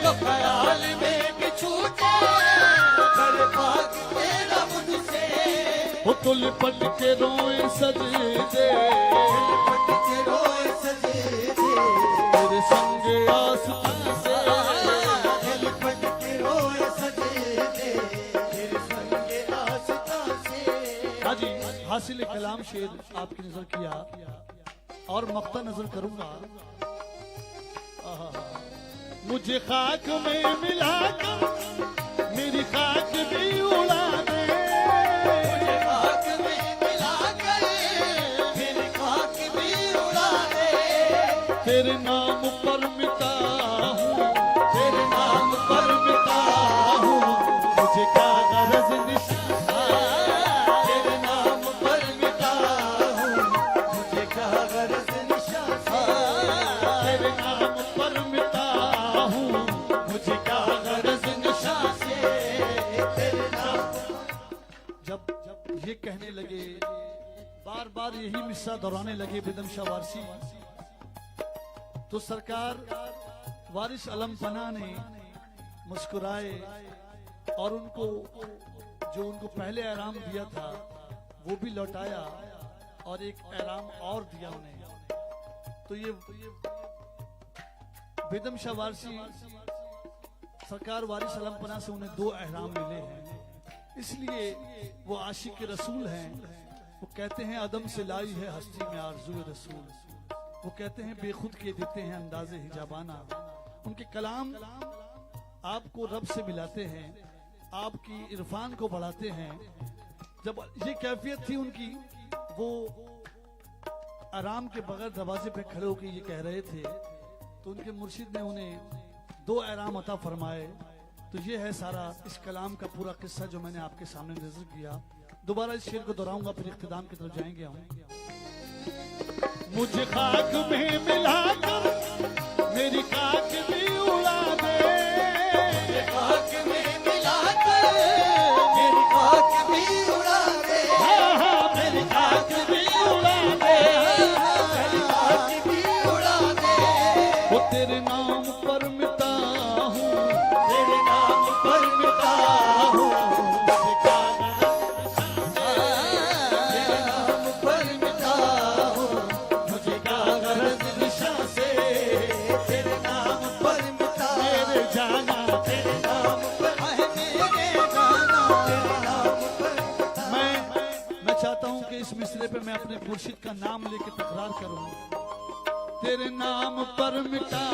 जो ख्याल में भी छूटे, दर पाक तेरा मुझसे। वो तो लिपट के रोए सजदे, लिपट के रोए सजदे, तेरे संगे आस्था से। लिपट के रोए सजदे, तेरे संगे आस्था से। हाजी हासिल कलाम शेर आपकी नजर किया और मक्ता नजर करूंगा। आहा, मुझे खाक में मिलाकर मेरी खाक भी उड़ा दे, मुझे खाक में मिलाकर मेरी खाक भी उड़ा दे। तेरे नाम पर मिटा हूँ, तेरे नाम पर मिटा हूँ, मुझे क्या गरज निशान, तेरे नाम पर मिटा हूँ, मुझे क्या गरज निशान। तेरे नाम पर मिटा हूँ, मुझे क्या गरज निशान से। तेरे नाम जब ये कहने लगे, बार बार यही मिस्सा दोहराने लगे बेदम शाह वारसी, तो सरकार वारिस अलम पना ने मुस्कुराए और उनको जो उनको पहले एहराम दिया था वो भी लौटाया और एक एहराम और दिया उन्हें। तो ये बेदम शाह वारसी सरकार वारिस अलम पना से उन्हें 2 एहराम मिले हैं, इसलिए वो आशिक रसूल हैं। वो कहते हैं अदम से लाई है हस्ती में आरज़ू रसूल, वो कहते हैं बेखुद के देते हैं अंदाज़े हिजाबाना। उनके कलाम आपको रब से मिलाते हैं, आपकी इरफान को बढ़ाते हैं। जब ये कैफियत थी उनकी, वो आराम के बगैर दरवाजे पे खड़े होकर ये कह रहे थे, तो उनके मुर्शिद ने उन्हें 2 एहराम अता फरमाए। तो ये है सारा इस कलाम का पूरा किस्सा जो मैंने आपके सामने नजर किया। दोबारा इस शेर को दोहराऊंगा, फिर इख्तिताम की तरफ जाएंगे हम। मुझे खाक में मिलाकर मेरी खाक भी उड़ा दे, खाक में मिलाकर मेरी खाक भी उड़ा दे। मेरी खाक भी उड़ा दे, मेरी खाक भी उड़ा दे। वो तेरे नाम पर मिटा हूँ, जाना तेरे नाम पर है मेरे जाना, तेरे नाम पर। मैं चाहता हूं कि इस मिसरे पे मैं अपने मुर्शिद का नाम लेके तकरार करूं। तेरे नाम पर मिटा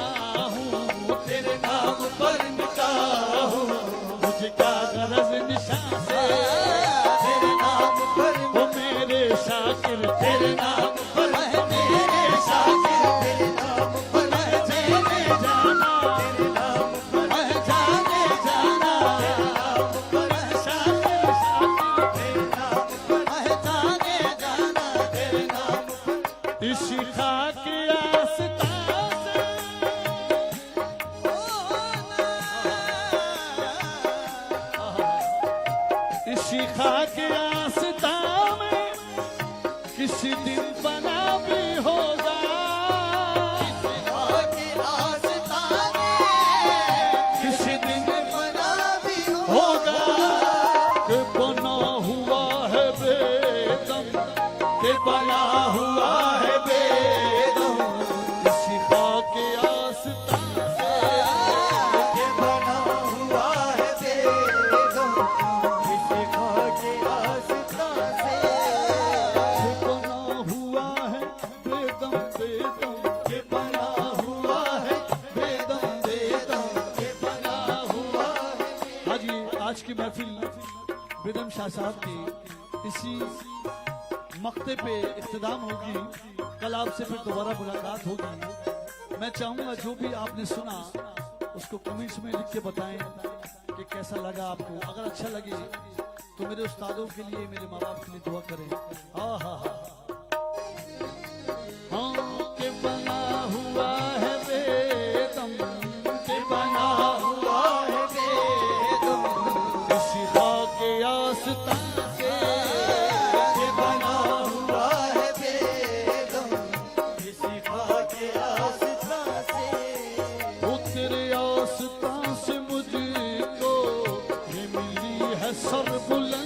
हूं, तेरे नाम पर मिटा हूँ, मुझे क्या गरज निशान से। तेरे नाम पर ओ मेरे शाकिर तेरे नाम पर है मेरे शाकिर, तेरे नाम पर है मेरे जाना, तेरे नाम पर है जाने जाना, तेरे नाम पर है शाकिर शाकिर, तेरे नाम पर है जाने जाना, तेरे नाम पर। इशिका की आस्था से इशिका की आस्था में किसी दिन बना भी होगा। आगे रास्ता में किसी दिन बना भी होगा कि बना हुआ है बेदम, कि बना हुआ है बेदम। इशिका की आस्था से ये बना हुआ है बेदम, किसी खाके आस्था से। बना हुआ है बेदम बेदम, ये बना हुआ है बेदम बेदम। ये बना हुआ है। हाजी आज की महफिल बेदम शाह साहब की इसी मक्ते पे इख्तिताम होगी। कल आपसे फिर दोबारा मुलाकात होगी। मैं चाहूंगा जो भी आपने सुना उसको कमेंट्स में लिख के बताएं कि कैसा लगा आपको। अगर अच्छा लगे तो मेरे उस्तादों के लिए, मेरे माँ बाप के लिए दुआ करें। हाँ हाँ हाँ हाँ के बना हुआ है बेदम, के बना हुआ है बेदम, इशिका के आस्था से। ये बना हुआ है बेदम, किसी खाके आस्था से। वो तेरे आस्था से मुझको ये मिली है सर बुलंद